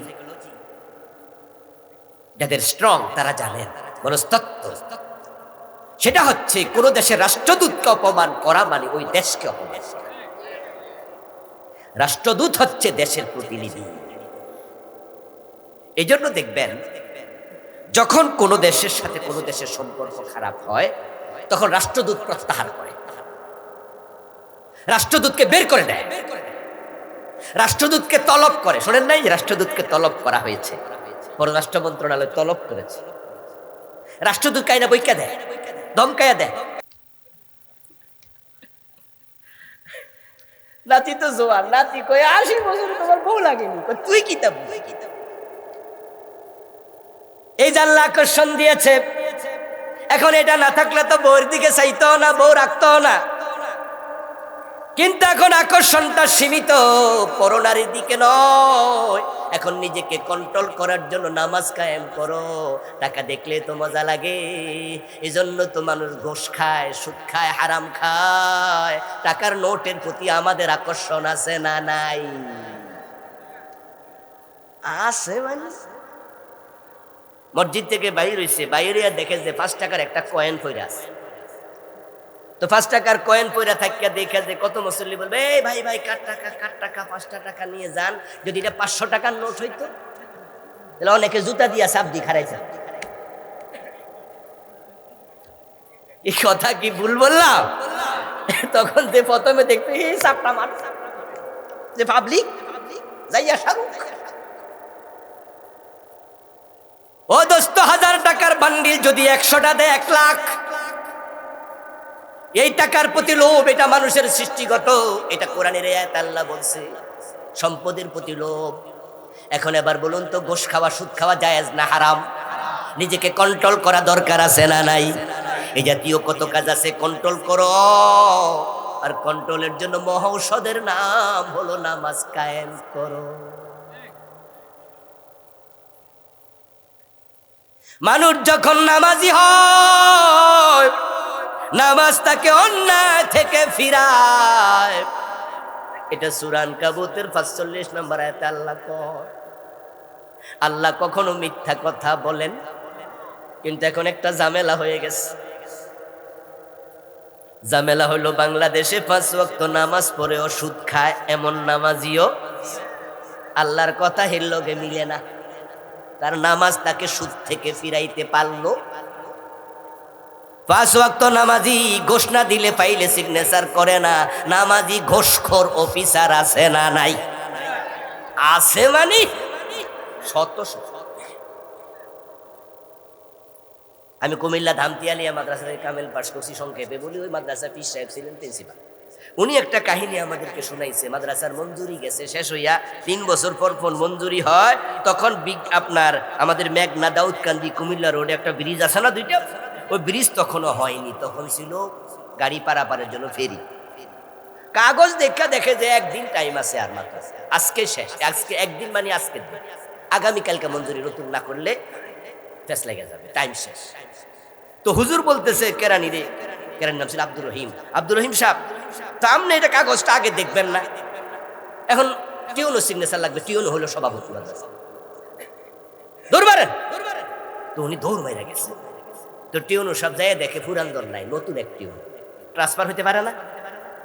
যাদের স্ট্রং তারা জানেন মনস্তত্ত্ব, সেটা হচ্ছে কোন দেশের রাষ্ট্রদূতকে অপমান করা মানে ওই দেশকে অপমান করা। রাষ্ট্রদূত হচ্ছে দেশের প্রতিনিধি। এই জন্য দেখবেন যখন কোন দেশের সাথে কোন দেশের সম্পর্ক খারাপ হয় তখন রাষ্ট্রদূত প্রত্যাহার করে, রাষ্ট্রদূতকে বের করে দেয়, রাষ্ট্রদূতকে তলব করে। শোনেন নাই, রাষ্ট্রদূতকে তলব করা হয়েছে, পররাষ্ট্র মন্ত্রণালয় তলব করেছে। রাষ্ট্রদূত কাইনা বইকা দেয়, ধমকাইয়া দেয়। নাতি তো জোয়ান, নাতি কই 80 বছর তোমার বউ লাগেনি, তুই কি তা এই জানলা আকর্ষণ দিয়েছে। এখন এটা না থাকলে তো বউর দিকে চাইতো না, বউ রাখতো না। কিন্তু এখন আকর্ষণটা সীমিত, পরনারীর দিকে নয়। এখন নিজেকে কন্ট্রোল করার জন্য নামাজ কায়েম করো। টাকা দেখলে তো মজা লাগে, এজন্য তো মানুষ ঘুষ খায়, সুদ খায়, হারাম খায়। টাকার নোটের প্রতি আমাদের আকর্ষণ আছে না নাই? আছে। মানে মসজিদ থেকে বাইর হইছে, বাইরে দেখে যে 5 টাকার একটা কয়েন পইরা আছে। তো 5 টাকার কয়েন পইরা থাকিয়া দেখে যে কত মুসল্লি বলবে এই ভাই ভাই কাট টাকা 5 টাকা নিয়ে যান। যদি এটা 500 টাকার নোট হইতো তাহলে অনেকে জুতা দিয়া চাপ দি খারাইছে। এই কথা কি ভুল বললাম? তখন যে প্রথমে দেখতে এই চাপটা মার যে পাবলিক যাইয়া সারুক। ও দোস্ত, 1000 টাকার বান্ডিল যদি 100টা দেয় 1 লাখ। এই টাকার প্রতি লোভ, এটা মানুষের সৃষ্টিগত, এটা কোরআনের আয়াত, আল্লাহ বলছে সম্পদের প্রতি লোভ। এখন এবার বলুন তো, ঘুষ খাওয়া, সুদ খাওয়া জায়েজ না হারাম? নিজেকে কন্ট্রোল করা দরকার আছে না নাই? এই জাতীয় কত কাজ আছে, কন্ট্রোল করো। আর কন্ট্রোলের জন্য মহৌষধের নাম হলো নামাজ কায়েম করো। মানুষ যখন নামাজি হয়, নামাজ তাকে অন্যায় থেকে ফিরায়। এটা সূরা আনকাবুতের 45 নম্বর আয়াতে আল্লাহ কয়। আল্লাহ কখনো মিথ্যা কথা বলেন, কিন্তু এখন একটা ঝামেলা হয়ে গেছে। ঝামেলা হলো বাংলাদেশে 5 ওয়াক্ত নামাজ পড়েও সুদ খায় এমন নামাজিও আল্লাহর কথা এর লগে মিলে না। তার নামাজ তাকে সুদ থেকে ফিরাইতে পারলো। 5 ওয়াক্ত নামাজি ঘোষ না দিলে পাইলে সিগনেচার করে না। নামাজি ঘোষখোর অফিসার আছে না নাই? আছে। মানে শত শত। আমি কুমিল্লা ধামতিয়ালিয়া মাদ্রাসায় কামেল পাশ করছি, সংক্ষেপে বলি। ওই মাদ্রাসা পীর সাহেব ছিলেন প্রিন্সিপাল। উনি একটা কাহিনী আমাদেরকে শুনাইছে। মাদ্রাসার মঞ্জুরি গেছে শেষ হইয়া, 3 বছর পর মঞ্জুরি হয়। তখন আপনার আমাদের মেঘনা দাউদকান্দি কুমিল্লা রোডে একটা ব্রিজ আছে না, 2টা, ওই ব্রিজ তখনও হয়নি। তখন ছিল গাড়ি পারাপারের জন্য ফেরি। কাগজ দেখে যে একদিন টাইম আছে, আর মাত্র আজকে শেষ। আজকে একদিন মানে আজকে, আগামীকালকে মঞ্জুরি নতুন না করলে ফেস লেগে যাবে, টাইম শেষ। তো হুজুর বলতেছে কেরানি রে, কেরানির নাম ছিল আব্দুর রহিম সাহেব, তো আপনি এটা কাগজটা আগে দেখবেন না? এখন টিউনো সিগনেচার লাগবে, টিউনো হলো সভাপতি মাদ্রাসা, দৌড় মারেন। তো উনি দৌড় মাইরা গেছে। তো টিউনো সব জায়গায় দেখে পুরান দল নাই, নতুন এক টিউন ট্রান্সফার হতে পারে না।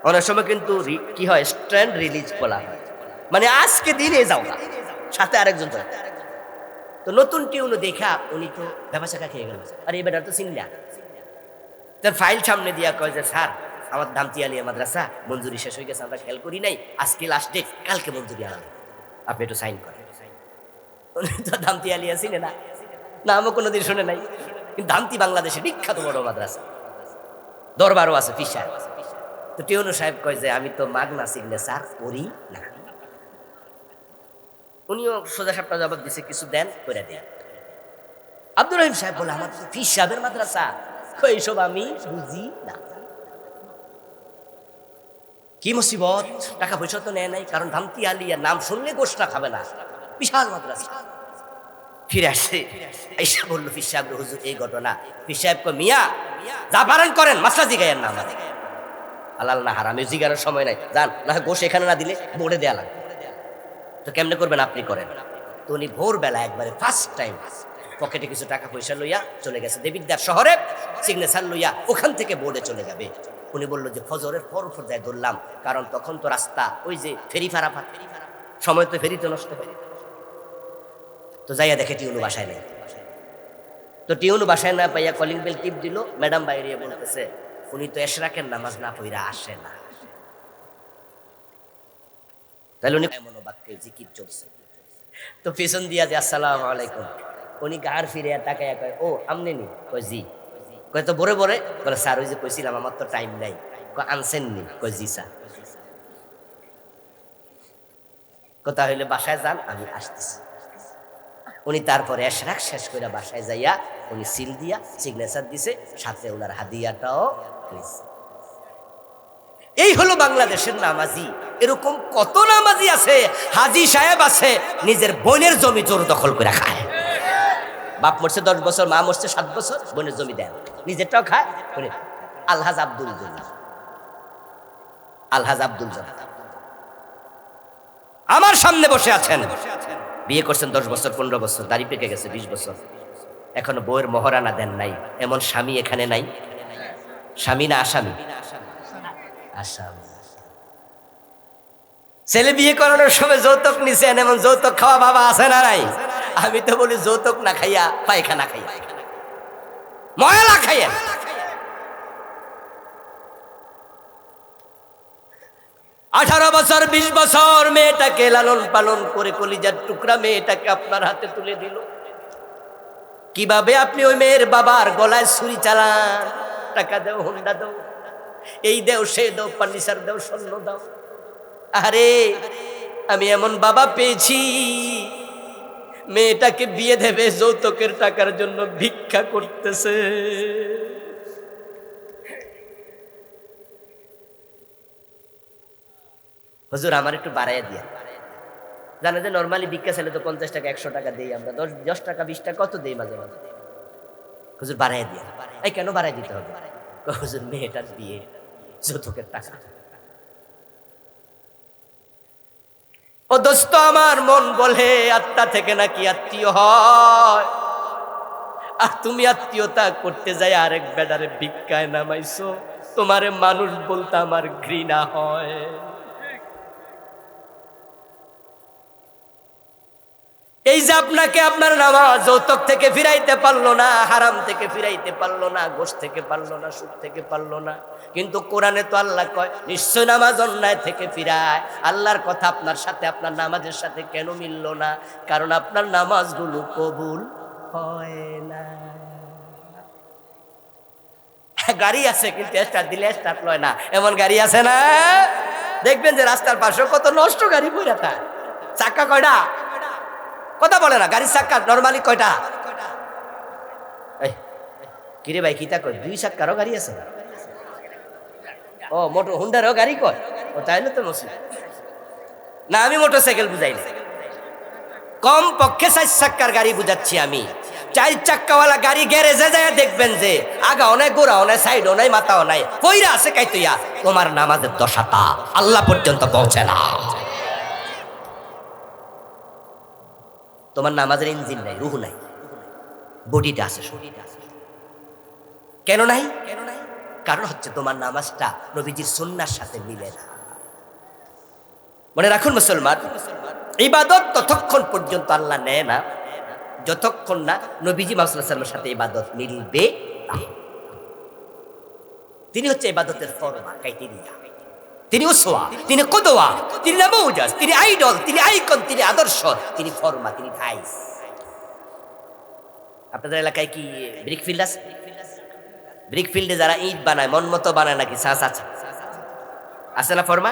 অনেক সময় কিন্তু কি হয়, স্ট্যান্ড রিলিজ বলা হয়, মানে আজকে দিনে যাও না, সাথে আরেকজন যায়। তো নতুন টিউনো দেখা উনি তো ব্যবসা খেয়ে গেল, আর এই বেটার তো চিনলা। তার ফাইল সামনে দিয়া কয় যে স্যার, আমার ধামতিয়ালিয়া মাদ্রাসা মঞ্জুরি শেষ হয়ে গেছে, আমরা খেয়াল করি নাই, আজকে লাস্ট ডেট, কালকে মঞ্জুরি আনা। আপনি একটু সাইন করেন। উনি তো ধামতি আলিয়া চিনে না, নামও কোনোদিন শুনে নাই, কিন্তু ধামতি বাংলাদেশে বিখ্যাত বড় মাদ্রাসা, দরবারও আছে পীর সাহেব। তো টিউনু সাহেব কয় যে আমি তো মাগনা সিগনেচার করি না। উনিও সোজা সাপটা জবাব দিছে, কিছু দেন করে দেন। আব্দুর রহিম সাহেব বলে আমার তো পীর সাহেবের মাদ্রাসা, এইসব আমি বুঝি না। কি মুসিবত, টাকা পয়সা তো নেয় নাই, কারণ ধামতি আলিয়া নাম শুনলে গোষ্ঠটা খাবে না, বিশাল মাদ্রাসা। ফিরে আসে, আইসা বললো পীর সাহেব হুজুর এই ঘটনা। পীর সাহেব কয় মিয়া যা পারেন করেন, মাসলা জিগাইয়ের না, আমাদের হালাল না হারাম জিগানোর সময় নাই, যান না গোশ এখানে না দিলে বোর্ডে দেয়া লাগবে। তো কেমনে করবেন আপনি করেন। তো উনি ভোরবেলা একবারে ফার্স্ট টাইম পকেটে কিছু টাকা পয়সা লইয়া চলে গেছে দেবিদ্যার শহরে, সিগনেচার লইয়া ওখান থেকে বোর্ডে চলে যাবে। উনি বললো যে ফজরের পর যায় ধরলাম, কারণ তখন তো রাস্তা ওই যে ফেরি ফারাফার, সময় তো ফেরিতে নষ্ট হয়। তো যাইয়া দেখে টিউনু বাসায় নেই। তো টিউনু বাসায় না পাইয়া কলিং বেল টিপ দিল, ম্যাডাম বাইরে বলতেছে উনি তো এশরাকের নামাজ না পইরা আসে না। তাহলে উনি এমন বাক্যে জিকির চলছে। তো পিছন দিয়া যে আসসালামু আলাইকুম, উনি গার ফিরে তাকাইয়া কয় ও আমনে নি? কয় জি। কয় তো বরে বরে? বলে স্যার ওই যে কইছিলাম আমার তো টাইম নাই। কয় আনছেন নি? কয় জি স্যার। কথা হইলে বাসায় যান, আমি আসতেছি। উনি তারপরে এশরাক শেষ করে বাসায় যাইয়া উনি সিল দিয়া সিগনেচার দিছে, সাথে ওনার হাদিয়াটাও নিছে। এই হলো বাংলাদেশের নামাজি। এরকম কত নামাজি আছে, হাজি সাহেব আছে নিজের বোনের জমি জোর দখল করে খায়। বাপ মরছে 10 বছর, মা মরছে 7 বছর, বোনের জমি দেন, নিজেরটাও খায়। আলহাজ আব্দুল জলিল, আলহাজ আব্দুল জলিল আমার সামনে বসে আছেন, বিয়ে করছেন 10 বছর 15 বছর, দাড়ি পেকে গেছে 20 বছর, এখনো বউয়ের মহারানা দেন নাই। এমন স্বামী এখানে নাই? স্বামী না আসামি? আসামি। ছেলে বিয়ে করানোর সময় যৌতুক নিছেন, এমন যৌতুক খাওয়া বাবা আছে না নাই? আমি তো বলি যৌতুক না খাইয়া পায়খানা খাইয়া, ময়লা খাইয়া। আঠারো বছর 20 বছর মেয়েটাকে লালন পালন করে কলিজার টুকরা মেয়েটাকে আপনার হাতে তুলে দিল। কিভাবে আপনি ওই মেয়ের বাবার গলায় ছুরি চালান? টাকা দাও, হুন্ডা দাও, এই দেও সে দাও, ফার্নিচার দাও, স্বর্ণ দাও। আরে আমি এমন বাবা পেয়েছি, মেয়েটাকে বিয়ে দেবে যৌতুকের টাকার জন্য ভিক্ষা করতেছে। হুজুর আমার একটু বাড়াইয়া দিয়া। জানো যে নর্মালি ভিক্ষা ছেলে তো 50 টাকা 100 টাকা দেই আমরা, 10 টাকা 20 টাকা কত দেই মাঝে মাঝে। হুজুর বাড়াইয়া দিয়া। এই কেন বাড়াই দিতে হবে? হুজুর মেয়েটার বিয়ে, যৌতুকের টাকা। ও দোস্ত আমার মন বলে আত্মা থেকে নাকি আত্মীয় হয়, আর তুমি আত্মীয়তা করতে যাই আরেক বেডারে ভিক্ষায় নামাইছো। তোমারে মানুষ বলতে আমার ঘৃণা হয়। এই যে আপনাকে আপনার নামাজ যৌতুক থেকে ফিরাইতে পারলো না, হারাম থেকে ফিরাইতে পারলো না, গোশ থেকে পারলো না, সুদ থেকে পারলো না, কিন্তু কোরআনে তো আল্লাহ কয় নিশ্চয় নামাজ অন্যায় থেকে ফিরায়। আল্লাহর কথা আপনার সাথে আপনার নামাজের সাথে কেন মিলল না? কারণ আপনার নামাজগুলো কবুল হয় না। গাড়ি আছে কিন্তু স্টার্ট দিলে স্টার্ট লয় না, এমন গাড়ি আছে না? দেখবেন যে রাস্তার পাশে কত নষ্ট গাড়ি পড়ে থাকে। চাক্কা কয়টা? কথা বলে না, গাড়ির চাক্কা নরমালি কয়টা? কিরে ভাই কিতা কয়? 2 চাক্কারও গাড়ি আছে? ও মোটর হুন্ডারও গাড়ি কয়? ও তাইলে তো মুসলিম না, আমি মোটরসাইকেল বুঝাই না, কম পক্ষে 4 চাক্কার গাড়ি বুঝাচ্ছি আমি। 4 চাক্কাওয়ালা গাড়ি গ্যারেজে যায় দেখবেন যে আগা নাই, গোড়াও নাই, সাইডও নাই, মাথাও নাই, কইরা আছে কাইতুইয়া। তোমার নামাজের দশাটা আল্লাহ পর্যন্ত পৌঁছে না। তোমার নামাজের ইঞ্জিন নাই, রুহ নাই, বডিটা আছে, শরীরটা আছে। কেন নাই? কারণ হচ্ছে তোমার নামাজটা নবীজির সুন্নাহর সাথে মিলে না। মনে রাখুন মুসলমান, ইবাদত ততক্ষণ পর্যন্ত আল্লাহ নেয় না যতক্ষণ না নবীজি মুহাম্মদ সাল্লাল্লাহু আলাইহি ওয়াসাল্লামের সাথে ইবাদত মিলবে না। তিনি হচ্ছে ইবাদতের ফরমা, ক্রাইটেরিয়া। তিনি উসওয়া, তিনি কুদওয়া, তিনি নামুজাজ, তিনি আইডল, তিনি আইকন, তিনি আদর্শ, তিনি ফরমা, তিনি ভাইস। আপনাদের এলাকায় কি ব্রিক ফিল্ড আছে? ব্রিক ফিল্ডে যারা ইট বানায় মন মতো বানায় নাকি সাঁচ আছে? আছে না ফরমা?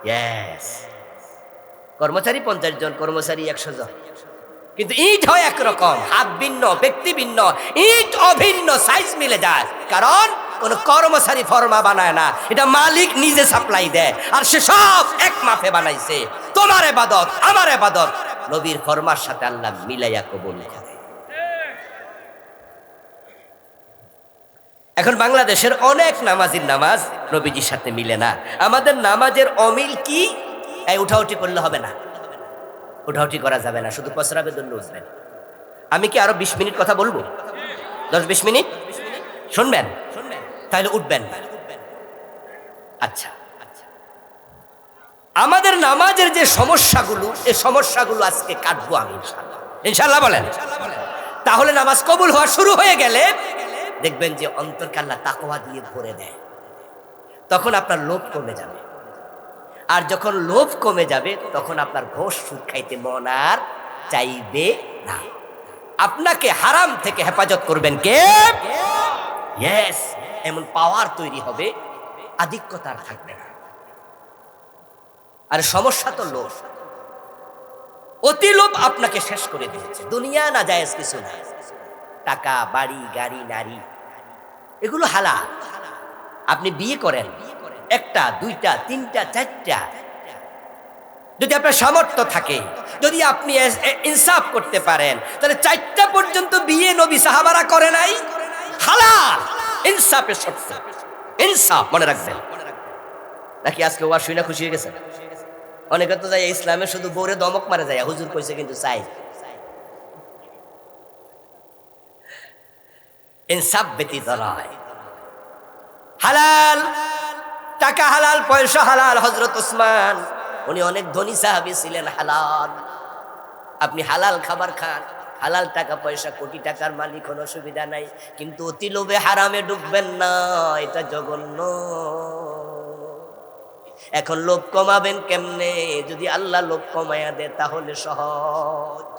ইয়েস। কর্মচারী 50 জন, কর্মচারী 100 জন, কিন্তু ইট হয় একরকম, হাত ভিন্ন, ব্যক্তি ভিন্ন, ইট অভিন্ন, সাইজ মিলে যায়। কারণ কোন কর্মচারী ফরমা বানায় না, এটা মালিক নিজে সাপ্লাই দেয়, আর সে সব এক মাপে বানাইছে। তোমার ইবাদত, আমার ইবাদত নবীর ফরমার সাথে আল্লাহ মিলাইয়া কবুল করে। এখন বাংলাদেশের অনেক নামাজির নামাজ নবীজির সাথে মিলে না। আমাদের নামাজের অমিল কি? এই উঠাউঠি করলে হবে না, উঠাউঠি করা যাবে না, শুধু পসরাবে দণ্ড উঠবেন। আমি কি আরো 20 মিনিট কথা বলবো? 10-20 মিনিট শুনবেন, তাহলে উঠবেন না। আচ্ছা, আমাদের নামাজের যে সমস্যাগুলো, এই সমস্যাগুলো আজকে কাটবো আমি ইনশাআল্লাহ। ইনশাআল্লাহ বলেন। তাহলে নামাজ কবুল হওয়া শুরু হয়ে গেলে দেখবেন যে অন্তরকে আল্লাহ তাকওয়া দিয়ে ভরে দেয়। তখন আপনার লোভ কমে যাবে, আর যখন লোভ কমে যাবে তখন আপনার ঘোষ সুদ খাইতে মন আর চাইবে না। আপনাকে হারাম থেকে হেফাজত করবেন কে? ইয়েস। এমন পাওয়ার তৈরি হবে, আধিক্যতা আর থাকবে না। আর সমস্যা তো লোভ, অতি লোভ আপনাকে শেষ করে দিয়েছে। দুনিয়া না জায়েজ কিছু নাই, টাকা, বাড়ি, গাড়ি, নারী, এগুলো হালাল। আপনি বিয়ে করেন 1টা, 2টা, 3টা, 4টা, যদি আপনার সামর্থ্য থাকে, যদি আপনি ইনসাফ করতে পারেন, তাহলে 4টা পর্যন্ত বিয়ে নবী সাহাবারা করে নাই। হালাল, ইনসাফের শর্ত, ইনসাফ মনে রাখবেন। নাকি আজকে ওয়া শুনে খুশি হয়ে গেছে? অনেকে তো যায় ইসলামে শুধু বউরে দমক মারে যায়, হুজুর কইছে কিন্তু চাই। ইনসাফ ব্যতীত নয়। হালাল টাকা, হালাল পয়সা, হালাল। হযরত ওসমান উনি অনেক ধনী সাহাবী ছিলেন। হালাল, আপনি হালাল খাবার খান, হালাল টাকা পয়সা, কোটি টাকার মালিক, কোনো অসুবিধা নাই, কিন্তু অতি লোভে হারামে ডুববেন না, এটা জঘন্য। এখন লোভ কমাবেন কেমনে? যদি আল্লাহ লোভ কমায়া দেয় তাহলে সহজ।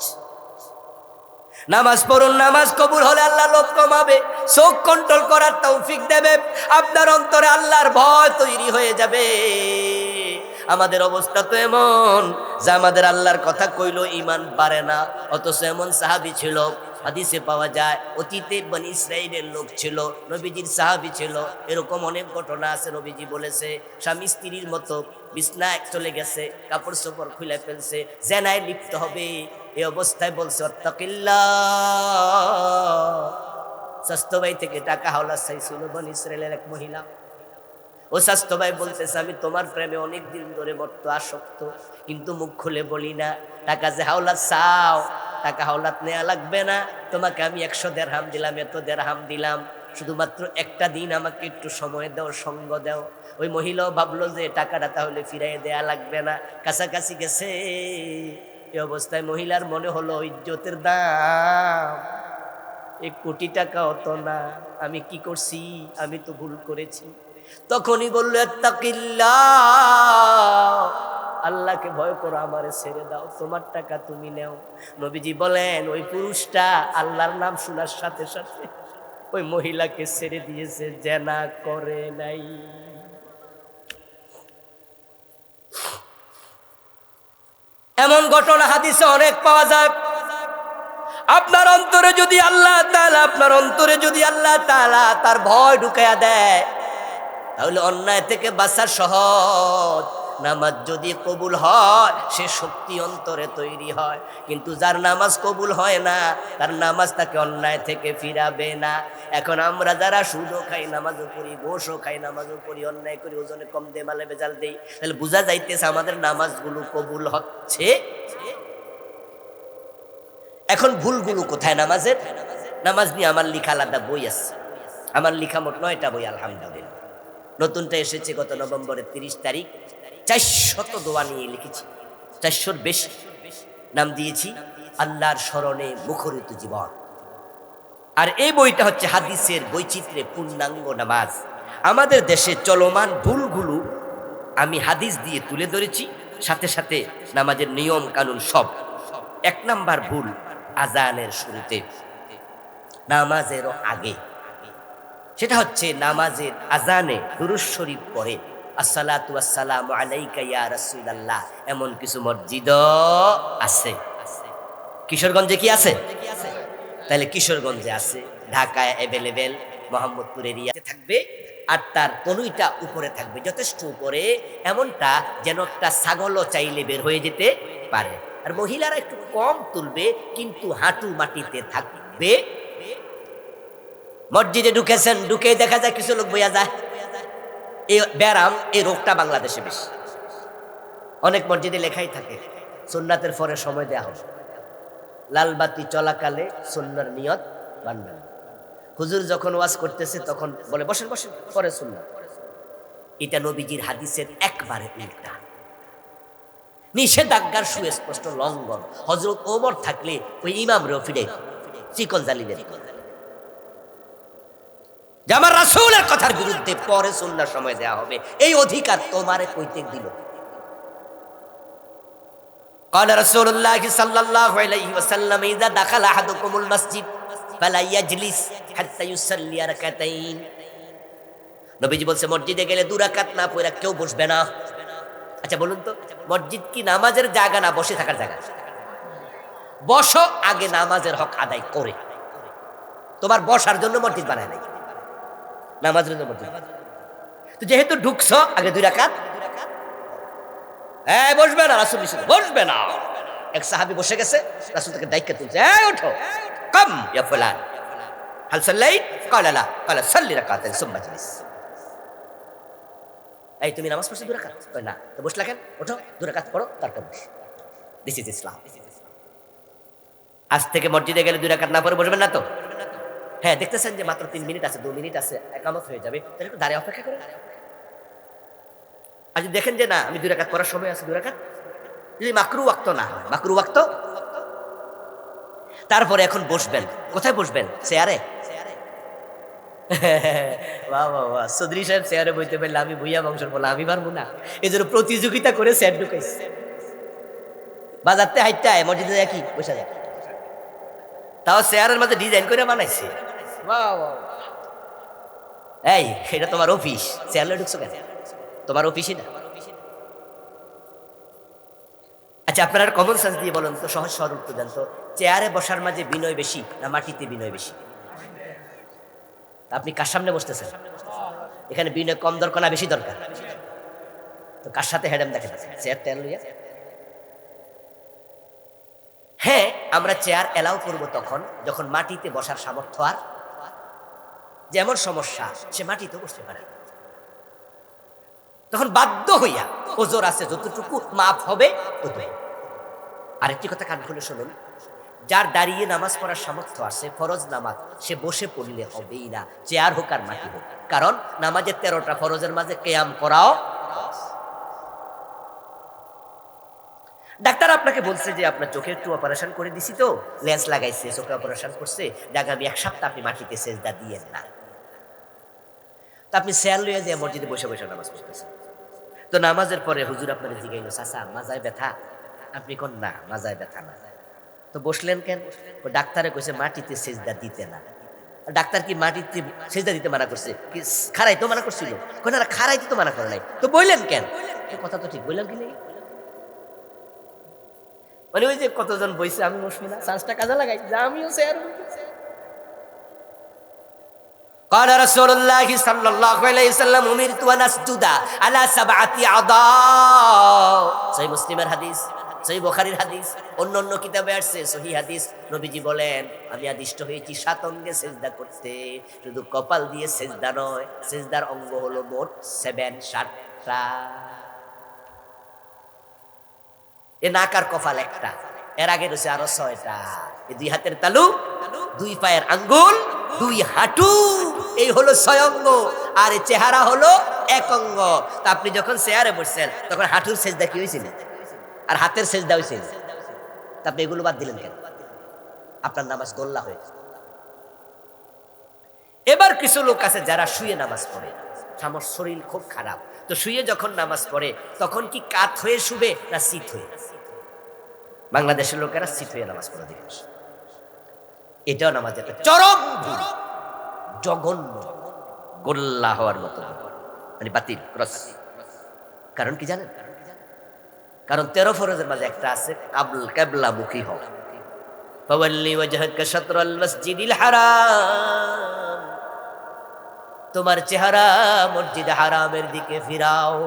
নামাজ পড়ুন, নামাজ কবুল হলে আল্লাহ লোভ কমাবে, চোখ কন্ট্রোল করার তৌফিক দেবে, আপনার অন্তরে আল্লাহর ভয় তৈরি হয়ে যাবে। আমাদের অবস্থা তো এমন যে আমাদের আল্লাহর কথা কইলো ঈমান বাড়ে না, অথচ এমন সাহাবী ছিল, হাদিসে পাওয়া যায়, অতীতে বনি ইসরাইলের লোক ছিল, নবীজির সাহাবী ছিল। এরকম অনেক ঘটনা আছে, নবীজি বলেছে স্বামী স্ত্রীর মতো বিছনায় চলে গেছে, কাপড় চোপড় খুলে ফেলছে, জেনায় লিপ্ত হবে, এই অবস্থায় বলছে আত্তাকিল্লাহ। স্বাস্থ্য ভাই থেকে টাকা হাওলাত চাইছিল বনি ইসরাইলের এক মহিলা। ও স্বাস্থ্য ভাই বলতেছে আমি তোমার প্রেমে অনেক দিন ধরে বর্ত আসক্ত, কিন্তু মুখ খুলে বলি না। টাকা যে হাওলাত চাও, টাকা হাওলাত নেওয়া লাগবে না, তোমাকে আমি 100 দিরহাম দিলাম, এত দিরহাম দিলাম, শুধুমাত্র একটা দিন আমাকে একটু সময় দাও, সঙ্গ দাও। ওই মহিলাও ভাবলো যে টাকাটা তাহলে ফিরাই দেয়া লাগবে না, কাছাকাছি গেছে। এই অবস্থায় মহিলার মনে হলো ইজ্জতের দাম 1 কোটি টাকা অত না, আমি কি করছি, আমি তো ভুল করেছি। তখনই বললো আত্তাকিল্লাহ, আল্লাহকে ভয় করো, আমারে ছেড়ে দাও, তোমার টাকা তুমি নেও। নবীজি বলেন ওই পুরুষটা আল্লাহর নাম শোনার সাথে সাথে ওই মহিলাকে ছেড়ে দিয়েছে, জেনা করে নাই। এমন ঘটনা হাদিসে অনেক পাওয়া যায়। আপনার অন্তরে যদি আল্লাহ তাআলা তার ভয় ঢুকাইয়া দেয়, তাহলে অন্যায় থেকে বাঁচা সহজ। নামাজ যদি কবুল হয়, সে শক্তি অন্তরে তৈরি হয়। কিন্তু যার নামাজ কবুল হয় না, তার নামাজ তাকে অন্যায় থেকে ফিরাবে না। এখন আমরা যারা সুদও খাই, নামাজও পড়ি, ঘোষও খাই, নামাজও পড়ি, অন্যায় করি, ওজনে কম দে, মালে বেজাল দেই, তাহলে বোঝা যাইতেছে আমাদের নামাজগুলো কবুল হচ্ছে। এখন ভুলগুলো কোথায় নামাজের? নামাজ নিয়ে আমার লেখা আলাদা বই আছে, আমার লেখা মোট 9টা বই আলহামদুলিল্লাহ। নতুনটা এসেছে গত নভেম্বরের 30 তারিখ। 400 দোয়া নিয়ে লিখেছি, 400-র বেশি। নাম দিয়েছি আল্লাহর স্মরণে মুখরিত জীবন। আর এই বইটা হচ্ছে হাদিসের বৈচিত্র্যে পূর্ণাঙ্গ নামাজ। আমাদের দেশে চলমান ভুলগুলো আমি হাদিস দিয়ে তুলে ধরেছি, সাথে সাথে নামাজের নিয়ম কানুন সব। 1 নাম্বার ভুল, আজানের শুরুতে, নামাজেরও আগে, সেটা হচ্ছে নামাজের আজানে দুরূদ শরীফ পড়ে আসসালাতু ওয়াসসালামু আলাইকা ইয়া রাসূলুল্লাহ, এমন কিছু মসজিদও আছে। কিশোরগঞ্জে কি আছে? তাহলে কিশোরগঞ্জে আছে, ঢাকায় অ্যাভেলেবেল, মোহাম্মদপুর এরিয়াতে থাকবে, আর তার তনুইটা উপরে থাকবে, যথেষ্ট উপরে, এমনটা যেন একটা ছাগলও চাইলে বের হয়ে যেতে পারে। আর মহিলারা একটু কম তুলবে, কিন্তু হাঁটু মাটিতে থাকবে। মসজিদে ঢুকেছেন, ঢুকে দেখা যায় কিছু লোক বইয়া যায়। এই ব্যারাম, এই রোগটা বাংলাদেশে বেশি। অনেক মসজিদে লেখাই থাকে সুন্নাতের পরে সময় দেয়া হবে, লাল বাতি চলাকালে সুন্নার নিয়ত বানবেন। হুজুর যখন ওয়াজ করতেছে তখন বলে বসেন বসেন, পরে সুন্নাত। এটা নবীজির হাদিসের একবারে উল্টা, নিষেধাজ্ঞার সুস্পষ্ট লঙ্ঘন। হযরত ওমর থাকলে ওই ইমাম রফিডে চিকন জালিলেন যে আমার রাসূলের কথার বিরুদ্ধে পরে সুন্নাহর সময় দেয়া হবে, এই অধিকার তোমারে কইতে দিল? قال رسول الله صلى الله عليه وسلم اذا دخل احدكم المسجد فلا يجلس حتى يصلي ركعتين। নবীজি বলছে মসজিদে গেলে 2 রাকাত না পড়ে কেউ বসবে না। আচ্ছা বলুন তো, মসজিদ কি নামাজের জায়গা না বসে থাকার জায়গা? বসো, আগে নামাজের হক আদায় করে। তোমার বসার জন্য মসজিদ বানায় নাই, নামাজের জন্য মসজিদ। তো যেহেতু ঢুকছো, আগে 2 রাকাত। বসবে না, রাসূল নিষেধ, বসবে না। এক সাহাবী বসে গেছে, রাসূল তাকে ডাইকা তুলছে, ওঠো, কাম ইয়া ফুলান, হাল সাল্লাইত? ক্বালা লা, ক্বালা সাল্লি রাকাতান সুম্মা জালিস। তুমি নামাজ পড়ছো 2 রাকাত? কয় না। তো বসলা কেন? ওঠো, 2 রাকাত পড়ো, তারপর বস। দিস ইজ ইসলাম। আজ থেকে মসজিদে গেলে 2 রাকাত না পড়ে বসবেন না তো? হ্যাঁ, দেখতেছেন যে মাত্র 3 মিনিট আছে, 2 মিনিট আছে, একামত হয়ে যাবে, তাহলে একটু দাঁড়িয়ে অপেক্ষা করেন। আর যদি দেখেন যে না, আমি 2 রাকাত পড়ার সময় আছে, 2 রাকাত, যদি মাকরু ওয়াক্ত না হয়, মাকরু ওয়াক্ত, তারপরে এখন বসবেন। কোথায় বসবেন? চেয়ারে। বাহ বাহ বাহ, চৌধুরী সাহেব চেয়ারে বইতে পারলে, আমি ভুইয়া বংশের বলা, আমি পারবো না। এই জন্য প্রতিযোগিতা করে চেয়ার ঢুকাইছে। বাজারতে হাইটটা মসজিদে কি বসা যায়, তাও চেয়ারের মাঝে ডিজাইন করে বানাইছে। বাহ বাহ, এটা তোমার অফিস, চেয়ারে ঢুকছো কেন? তোমার অফিসই না। আচ্ছা, আপনারা কমন সেন্স দিয়ে বলেন তো, সহজ সরল উত্তর দেন তো, চেয়ারে বসার মাঝে বিনয় বেশি না মাটিতে বিনয় বেশি? আপনি কার সামনে বসতেছেন? এখানে বিনয় কম দরকার না বেশি দরকার? তো কার সাথে হেডেম দেখেন, চেয়ার টেয়ার লইয়া। হ্যাঁ, আমরা চেয়ার এলাও করব তখন যখন মাটিতে বসার সামর্থ্য আর, যেমন সমস্যা সে মাটিতে বসতে পারে, তখন বাধ্য হইয়া ওজোর আছে যতটুকু মাপ হবে ততটুকু। আরেকটি কথা কান খুলে শুনুন, যার দাঁড়িয়ে নামাজ পড়ার সামর্থ্য আছে, ফরজ নামাজ সে বসে পড়লে হবেই না, চেয়ার হোক আর মাটি হোক। কারণ নামাজের 13টা ফরজের মাঝে কিয়াম করাও। ডাক্তার আপনাকে বলছে যে আপনার চোখে একটু অপারেশন করে দিছি, তো লেন্স লাগাইছে, চোখে অপারেশন করছে, আগামী 1 সপ্তাহ আপনি মাটিতে সেজদা দিয়েন না। তো আপনি চেয়ার লইয়া যে মসজিদে বসে বসে নামাজ পড়তেছেন। তো নামাজের পরে হুজুর আপনার জিগাইল, চাচা মাজায় ব্যথা? আপনি কোন না, মাজায় ব্যথা না। তো বসলেন কেন? ও ডাক্তারে কইছে মাটিতে সেজদা দিতে না। ডাক্তার কি মাটিতে সেজদা দিতে মানা করছে? কি খাড়াই তো মানা করছিল? কোন না, খাড়াইতে তো মানা করে নাই, তো বললেন কেন? কথা তো ঠিক বললাম কি নাকি? মানে ওই যে কতজন বইছে, আমি বসবো না, চান্সটা কাজে লাগাই, আমিও চেয়ার। قال رسول الله صلى الله عليه وسلم أمرت أن أسجد على 7 أعضاء। সহিহ মুসলিমের হাদিস, সহিহ বুখারীর হাদিস, অন্য কিতাবে আসছে সহিহ হাদিস। নবীজি বলেন আমি আদিষ্ট হয়েছি 7 অঙ্গে সিজদা করতে। শুধু কপাল দিয়ে সিজদা নয়, সিজদার অঙ্গ হলো মোট 7টা। এ নাক আর কপাল একটা, এর আগে রয়েছে আরো 6টা। এই 2 হাতের তালু, 2 পায়ের আঙ্গুল, 2 হাঁটু, এই হলো 6 অঙ্গ। আর এই চেহারা হলো 1 অঙ্গ। তা আপনি যখন চেয়ারে বসছেন তখন হাঁটুর সেজদা কি হয়েছিল আর হাতের সেজদা হয়েছিল? তা আপনি এগুলো বাদ দিলেন কেন? আপনার নামাজ গোল্লা হয়ে। এবার কিছু লোক আছে যারা শুয়ে নামাজ পড়ে, আমার শরীর খুব খারাপ। তো শুয়ে যখন নামাজ পড়ে তখন কি কাত হয়ে শুবে না সিট হয়ে? বাংলাদেশের লোকেরা সিট হয়ে নামাজ পড়ে দেখে, এটাও নামাজের একটা চরম ভুল, জঘন্য, গোল্লা হওয়ার মতো, মানে বাতিল ক্রস। কারণ কি জানেন? কারণ 13 ফরজের মাঝে একটা আছে কিবলামুখী হওয়া। ফাওয়াল্লি ওয়াজহাকা শাতরাল মসজিদিল হারাম, তোমার চেহারা মসজিদে হারামের দিকে ফিরাও।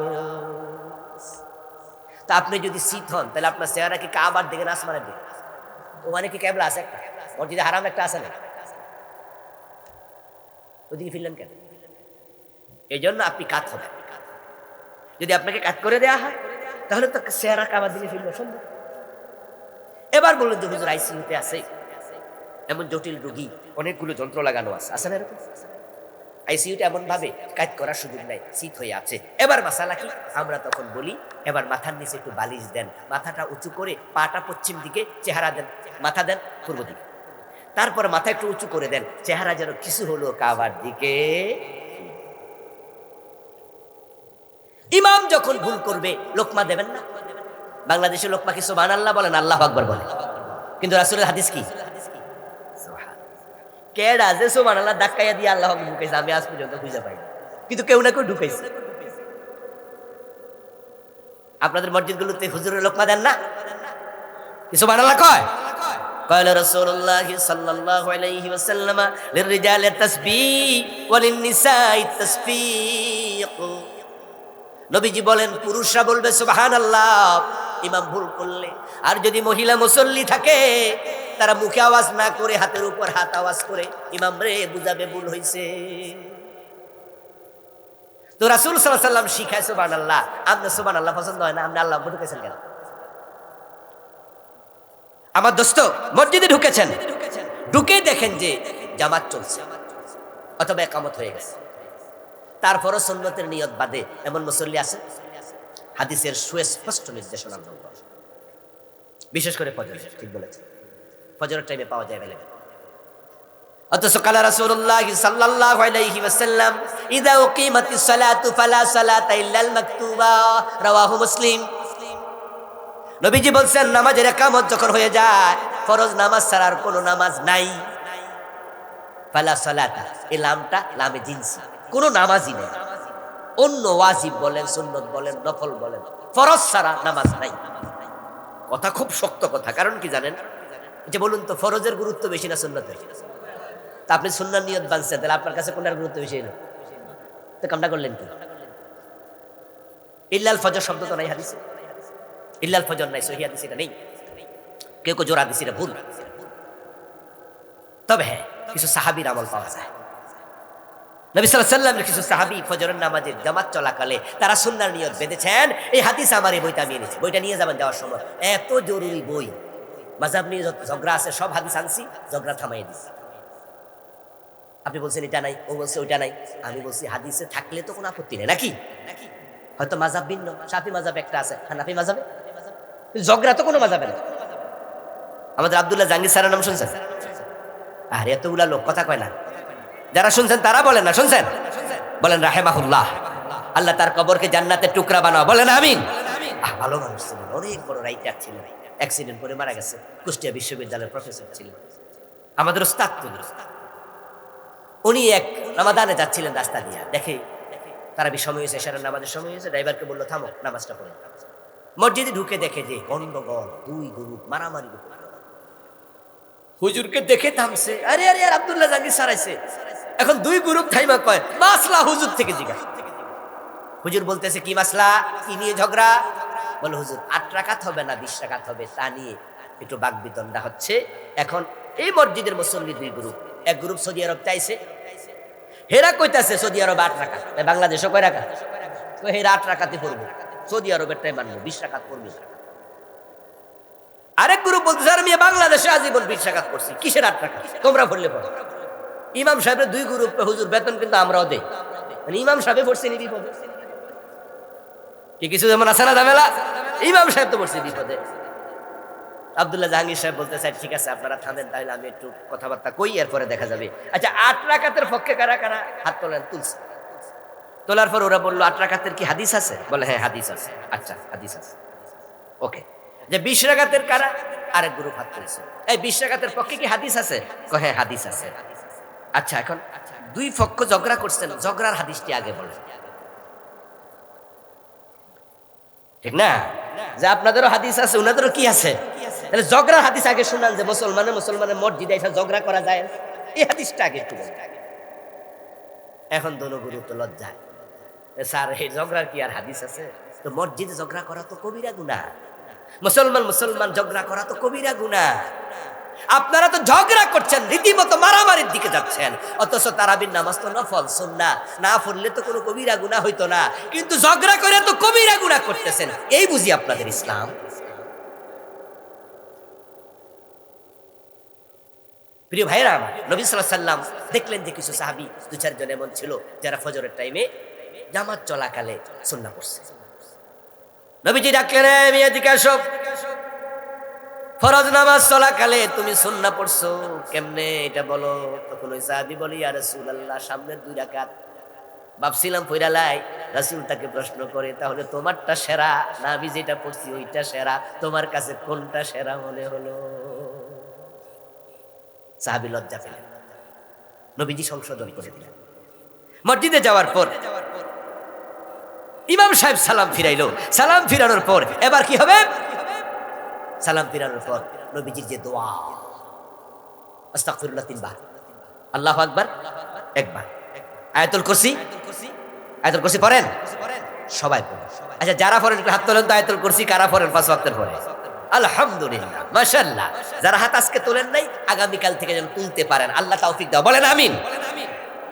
তা আপনি যদি সিট হন তাহলে আপনার চেহারা কি কাবার দিকে না আসমানের দিকে? ওখানে কি কিবলা আছে একটা? মসজিদে হারাম একটা আছে না? ওদিকে ফিরলেন কেন? এই জন্য আপনি কাত হবেন। যদি আপনাকে কাত করে দেয়া হয় তাহলে তো চেহারা কাবার দিকে ফিরবে সম্ভব। এবার বললেন যে হুজুর আইসিইউতে আছে, এমন জটিল রোগী, অনেকগুলো যন্ত্র লাগানো আছে, আছে না এরকম? আইসিইউতে এমন ভাবে কাজ করার সুযোগ নাই, শীত হয়ে আছে। এবার মাসালা কি? আমরা তখন বলি এবার মাথার নিচে একটু বালিশ দেন, মাথাটা উঁচু করে পাটা পশ্চিম দিকে, চেহারা দেন, মাথা দেন পূর্ব দিকে, তারপর মাথা একটু উঁচু করে দেন, চেহারা যেন কিছু হলো কাবার দিকে। ইমাম যখন ভুল করবে লোকমা দেবেন না। বাংলাদেশের লোকমা কি সুবহানাল্লাহ বলেন, আল্লাহু আকবার বলেন, কিন্তু রাসূলের হাদিস কি? কেডা যে সুবহানাল্লাহ ধাক্কাইয়া দিয়ে আল্লাহু আকবার ঢুকাইছে আমি আজ পর্যন্ত খুঁজে পাই, কিন্তু কেউ না কেউ ঢুকাইছে। আপনাদের মসজিদগুলোতে হুজুরের লোকমা দেন না? কি সুবহানাল্লাহ কয়? قال رسول الله صلى الله عليه وسلم للرجال التسبيح وللنساء التسبيق। নবীজি বলেন পুরুষরা বলবে সুবহানাল্লাহ ইমাম ভুল করলে, আর যদি মহিলা মুসল্লি থাকে তারা মুখে আওয়াজ না করে হাতের উপর হাত আওয়াজ করে ইমাম রে বুঝাবে ভুল হইছে। তো রাসূল সাল্লাল্লাহু আলাইহি ওয়াসাল্লাম শিখায় সুবহানাল্লাহ। আপনি সুবহানাল্লাহ পছন্দ হয় না, আপনি আল্লাহ ঢুকেছেন কেন? আমার দোস্ত মসজিদে ঢুকেছেন, ঢুকে দেখেন যে জামাত চলছে অথবা ইকামত হয়ে গেছে, তারপরও সুন্নতের নিয়ত বাদে এমন মুসল্লি আছে? হাদিসের সুস্পষ্ট নির্দেশনা, বিশেষ করে ফজর, ঠিক বলেছেন, ফজরের টাইমে পাওয়া যায় বেলা। অথচ কালা রাসূলুল্লাহ সাল্লাল্লাহু আলাইহি ওয়াসাল্লাম ইযা উকিমাতিস সালাতু ফালা সালাতা ইল্লাল মাকতুবা, রাওয়াহু মুসলিম। নবীজি বলছেন নামাজের ইকামত যখন হয়ে যায়, ফরজ নামাজ ছাড়া আর কোনো নামাজ নাই। ফালা সালাতা, এই লামটা লামে জিনসি, কোনো নামাজই নেই। অন্য ওয়াজিব বলেন, সুন্নত বলেন, নফল বলেন, ফরজ ছাড়া নামাজ নাই। কথা খুব শক্ত কথা, কারণ কি জানেন? যে বলুন তো ফরজের গুরুত্ব বেশি না সুন্নতের? তা আপনি সুন্নার নিয়ত বানছেন, তাহলে আপনার কাছে কোনটার গুরুত্ব বেশি হলো? তো কামটা করলেন কি? ইল্লাল ফজর শব্দ তো নাই হাদিসে, ইল্লাল ফজর নাই, সহিহ হাদিস এটা নেই। কেউ কেউ জোর হাদিস, এটা ভুল। তবে হ্যাঁ, কিছু সাহাবীর আমল পাওয়া যায়। নবী সাল্লাল্লাহু আলাইহি ওয়াসাল্লামের কিছু সাহাবী ফজরের নামাজের জামাত চলাকালে তারা সুন্নার নিয়ত বেঁধেছেন। এই হাদিস আমার, এই বইটা আমি এনেছি, বইটা নিয়ে যাবেন যাওয়ার সময়। এত জরুরি বই, মাযহাব নিয়ে যত ঝগড়া আছে সব হাদিস আনছি, ঝগড়া থামাই দিছি। আপনি বলছেন এটা নাই, ও বলছে ওইটা নাই, আমি বলছি হাদিসে থাকলে তো কোনো আপত্তি নেই নাকি? হয়তো মাযহাব ভিন্ন, শাফি মাযহাব একটা আছে, হানাফি মাযহাবে, ঝগড়া তো কোনো মাযহাবে না। আমাদের আব্দুল্লাহ জাহাঙ্গীর স্যারের নাম শুনছেন? আর এতগুলা লোক কথা কয় না, যারা শুনছেন তারা বলেন না, শুনছেন? বলেন রাহেমাহুল্লাহ, আল্লাহ তার কবরকে জান্নাতের টুকরা বানাও, বলেন আমিন। ভালো মানুষ ছিলেন, অনেক বড় রাইটার ছিলেন, অ্যাক্সিডেন্ট করে মারা গেছে, কুষ্টিয়া বিশ্ববিদ্যালয়ের প্রফেসর ছিলেন, আমাদের ওস্তাদ। উনি এক রমাদানে যাচ্ছিলেন রাস্তা দিয়ে, দেখে তারা সময় হয়েছে, এশারের নামাজের সময় হয়েছে, ড্রাইভারকে বললো থামো, নামাজটা পড়ে। মসজিদে ঢুকে দেখে যে গন্ডগোল, দুই গ্রুপ মারামারি। হুজুরকে দেখে থামছে, আরে আরে আর আব্দুল্লাহ জাহাঙ্গীর স্যার আইছে। এখন দুই গ্রুপ থাইমা কয় মাসলা হুজুর থেকে জিজ্ঞাসা। হুজুর বলতেছে কি মাসলা, কি নিয়ে ঝগড়া? বলে হুজুর 8 রাকাত হবে না 20 রাকাত হবে, তা নিয়ে একটু বাকবিতণ্ডা হচ্ছে। এখন এই মসজিদের মুসল্লি দুই গ্রুপ, এক গ্রুপ সৌদি আরব চাইছে, হেরা কইতাছে সৌদি আরব 8 রাকাত, বাংলাদেশও কয় রাকাত? হেরা 8 রাকাতে পড়বো, সৌদি আরবের টাই মানবো, 20 রাকাত পড়বো। আরেক গ্রুপ বলতেছে আর আমি বাংলাদেশে আজীবন 20 রাকাত করছি, কিসের 8 রাকাত, তোমরা পড়লে পড়ো। ইমাম সাহেবের দুই গ্রুপ, হুজুর বেতন কিন্তু আমরাও দেই, মানে ইমাম সাহেব পড়ছে নি বিপদে, কি কিছু যেমন আছে না ঝামেলা, ইমাম সাহেব তো পড়ছে বিপদে। আব্দুল্লাহ জাহাঙ্গীর সাহেব বলতে চাই ঠিক আছে আপনারা থামেন, তাহলে আমি একটু কথাবার্তা কই, এরপরে দেখা যাবে। আচ্ছা 8 রাকাতের পক্ষে কারা কারা হাত তোলেন? তুলছে। তোলার পর ওরা বললো 8 রাকাতের কি হাদিস আছে? বলে হ্যাঁ হাদিস আছে। আচ্ছা হাদিস আছে, ওকে। যে 20 রাকাতের কারা? আরেক গ্রুপ হাত তুলছে, এই 20 রাকাতের পক্ষে কি হাদিস আছে? হ্যাঁ হাদিস আছে। আচ্ছা, এখন দুই পক্ষ ঝগড়া করছেন, ঝগড়ার হাদিসটি আগে বলে, ঠিক না? যে আপনাদেরও হাদিস আছে, ওনাদেরও কি আছে, তাহলে ঝগড়ার হাদিস আগে শুনান, যে মুসলমানের মসজিদে এসে ঝগড়া করা যায়, এই হাদিসটা আগে একটু বলেন। এখন দোনো গুরু তো লজ্জায়, স্যার এই ঝগড়ার কি আর হাদিস আছে? তো মসজিদে ঝগড়া করা তো কবিরা গুনাহ, মুসলমান ঝগড়া করা তো কবিরা গুনাহ। আপনারা তো ঝগড়া করছেন, রীতিমতো মারামারির দিকে যাচ্ছেন, অথচ তারাবির নামাজ তো নফল সুন্নাহ, না পড়লে তো কোনো কবিরা গুনাহ হইতো না, কিন্তু ঝগড়া করে তো কবিরা গুনাহ করতেছেন। এই বুঝি আপনাদের ইসলাম? প্রিয় ভাইরা আমার, নবী সাল্লাল্লাহু আলাইহি ওয়াসাল্লাম দেখলেন যে কিছু সাহাবী 2-4 জন এমন ছিল যারা ফজরের টাইমে জামাত চলাকালে সুন্নাহ পড়ছে। নবীজি ডাকলেন, এই এদিকে আসো, ফরজ নামাজ চলাকালে তুমি সুন্নাহ পড়ছো কেমনে এটা বলো। তখন ওই সাহাবী বলে, ইয়া রাসূলুল্লাহ, সামনের 2 রাকাত ভাবছিলাম পড়া লাই। রাসূল তাকে প্রশ্ন করে, তাহলে তোমারটা সেরা না আমি যেটা পড়ছি ওইটা সেরা? তোমার কাছে কোনটা সেরা মনে হলো? সাহাবী লজ্জা পেলেন, নবীজি সংশোধন করে দিলেন। মসজিদে যাওয়ার পর ইমাম সাহেব সালাম ফিরাইলো, সালাম ফিরানোর পর এবার কি হবে? সালাম ফিরানোর পর নবীজির যে দোয়া, আস্তাগফিরুল্লাহ 3 বার, আল্লাহু আকবার 1 বার, আয়াতুল কুরসি পড়েন সবাই পড়েন। আচ্ছা, যারা পড়েন একটু হাত তোলেন তো, আয়াতুল কুরসি কারা পড়েন 5 ওয়াক্তের পরে? আলহামদুলিল্লাহ, মাশাআল্লাহ। যারা হাত আজকে তোলেন নাই, আগামীকাল থেকে যেন তুলতে পারেন, আল্লাহ তৌফিক দাও, বলেন আমিন।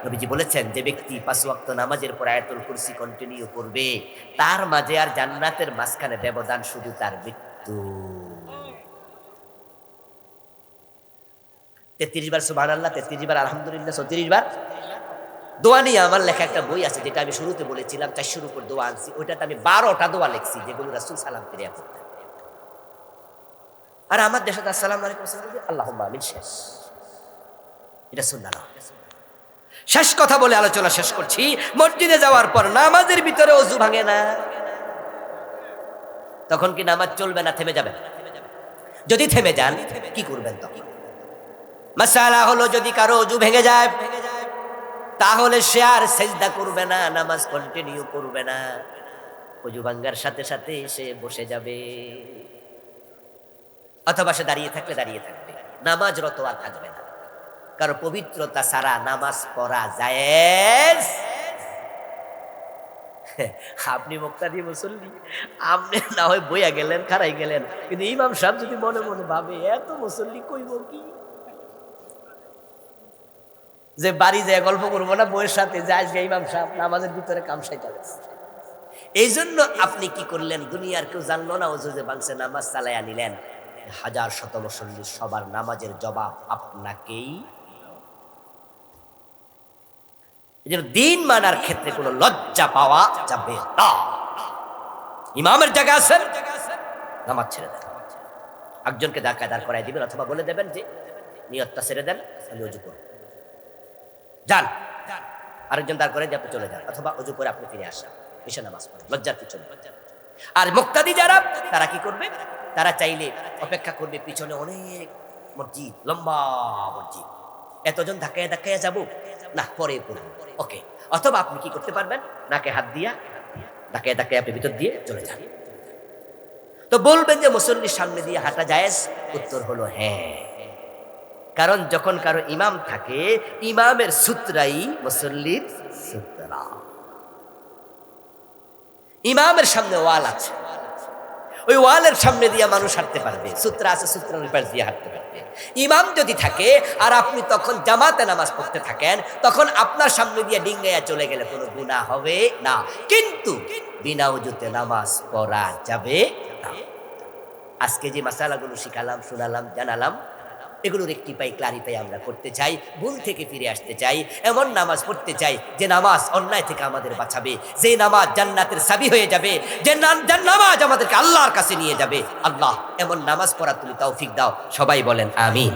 নবীজি বলেছেন, যে ব্যক্তি 5 ওয়াক্ত নামাজের পর আয়াতুল কুরসি কন্টিনিউ করবে, তার মাঝে আর জান্নাতের মাঝখানে ব্যবধান শুধু তার মৃত্যু। 33 বার সুবহানাল্লাহ, 33 বার আলহামদুলিল্লাহ, 34 বার দোয়া নিয়ে আমার লেখা একটা বই আছে, যেটা আমি শুরুতে বলেছিলাম 400-র উপর দোয়া আনছি। ওইটাতে আমি 12টা দোয়া লিখছি, যেগুলো রাসূল সালাম ফিরিয়ে পড়তেন। আর আমার দেশে আসসালামু আলাইকুম আল্লাহুম্মা আমিন শেষ, এটা সুন্নাহ না। শেষ কথা বলে আলোচনা শেষ করছি। মসজিদে যাওয়ার পর নামাজের ভিতরে ওযু ভাঙে না, তখন কি নামাজ চলবে না থেমে যাবে? যদি থেমে যান কি করবেন তখন? মাসালা হলো, যদি কারো ওযু ভেঙে যায় তাহলে সে আর সিজদা করবে না, নামাজ কন্টিনিউ করবে না, ওযু ভাঙার সাথে সাথে সে বসে যাবে, অথবা সে দাঁড়িয়ে থাকলে দাঁড়িয়ে থাকবে, নামাজরত আর থাকবে না। কারণ পবিত্রতা ছাড়া নামাজ পড়া জায়েজ। আপনি মুক্তাদি মুসল্লি, আপনি না হয় বইয়া গেলেন, খারাই গেলেন, কিন্তু ইমাম সাহেব যদি মনে মনে ভাবে এত মুসল্লি কইব কি, যে বাড়ি যায় গল্প করবো না বইয়ের সাথে, যে আজকে ইমাম সাহেব নামাজের ভিতরে কামসাই চালাচ্ছে। এই জন্য আপনি কি করলেন? দুনিয়ার কেউ জানলো না, ওযু যে ভাঙছে, নামাজ চালাইয়া নিলেন। হাজার শত মুসল্লি, সবার নামাজের জবাব আপনাকেই। এই জন্য দিন মানার ক্ষেত্রে কোনো লজ্জা পাওয়া যাবে না। ইমামের জায়গা আছেন, নামাজ ছেড়ে দেন, একজনকে দাঁড় করাই দিবেন, অথবা বলে দেবেন যে নিয়তটা ছেড়ে দেন, আমি ওযু করব, যান। আরেকজন দাঁড় করে দিয়ে আপনি চলে যান, অথবা ওযু করে আপনি ফিরে আসেন, এসে নামাজ পড়েন, লজ্জার কিছু নেই। আর মুক্তাদি যারা, তারা কি করবে? তারা চাইলে অপেক্ষা করবে, পিছনে অনেক মসজিদ, লম্বা মসজিদ, এতজন ধাক্কায় যাবো না, পরে পড়বো, ওকে। অথবা আপনি কি করতে পারবেন? নাকে হাত দিয়া ধাক্কায় আপনি ভিতর দিয়ে চলে যান। তো বলবেন যে মুসল্লির সামনে দিয়ে হাঁটা জায়েজ? উত্তর হলো হ্যাঁ, কারণ যখন কারো ইমাম থাকে, ইমামের সূত্রাই মুসল্লির সূত্রা। ইমামের সামনে ওয়াল আছে, ওই ওয়ালের সামনে দিয়ে মানুষ হাঁটতে পারবে, সূত্র আছে, সূত্রের পাশ দিয়ে হাঁটতে পারবে। ইমাম যদি থাকে আর আপনি তখন জামাতে নামাজ পড়তে থাকেন, তখন আপনার সামনে দিয়ে ডিঙ্গাইয়া চলে গেলে কোনো গুনাহ হবে না, কিন্তু বিনা ওযুতে নামাজ পড়া যাবে না। আজকে যে মাসালাগুলো শিখালাম, শোনালাম, জানালাম, এগুলোর একটি ক্লারিফাই আমরা করতে চাই, ভুল থেকে ফিরে আসতে চাই, এমন নামাজ পড়তে চাই যে নামাজ অন্যায় থেকে আমাদের বাঁচাবে, যে নামাজ জান্নাতের চাবি হয়ে যাবে, যে নামাজ আমাদেরকে আল্লাহর কাছে নিয়ে যাবে। আল্লাহ এমন নামাজ পড়ার তুমি তৌফিক দাও, সবাই বলেন আমিন।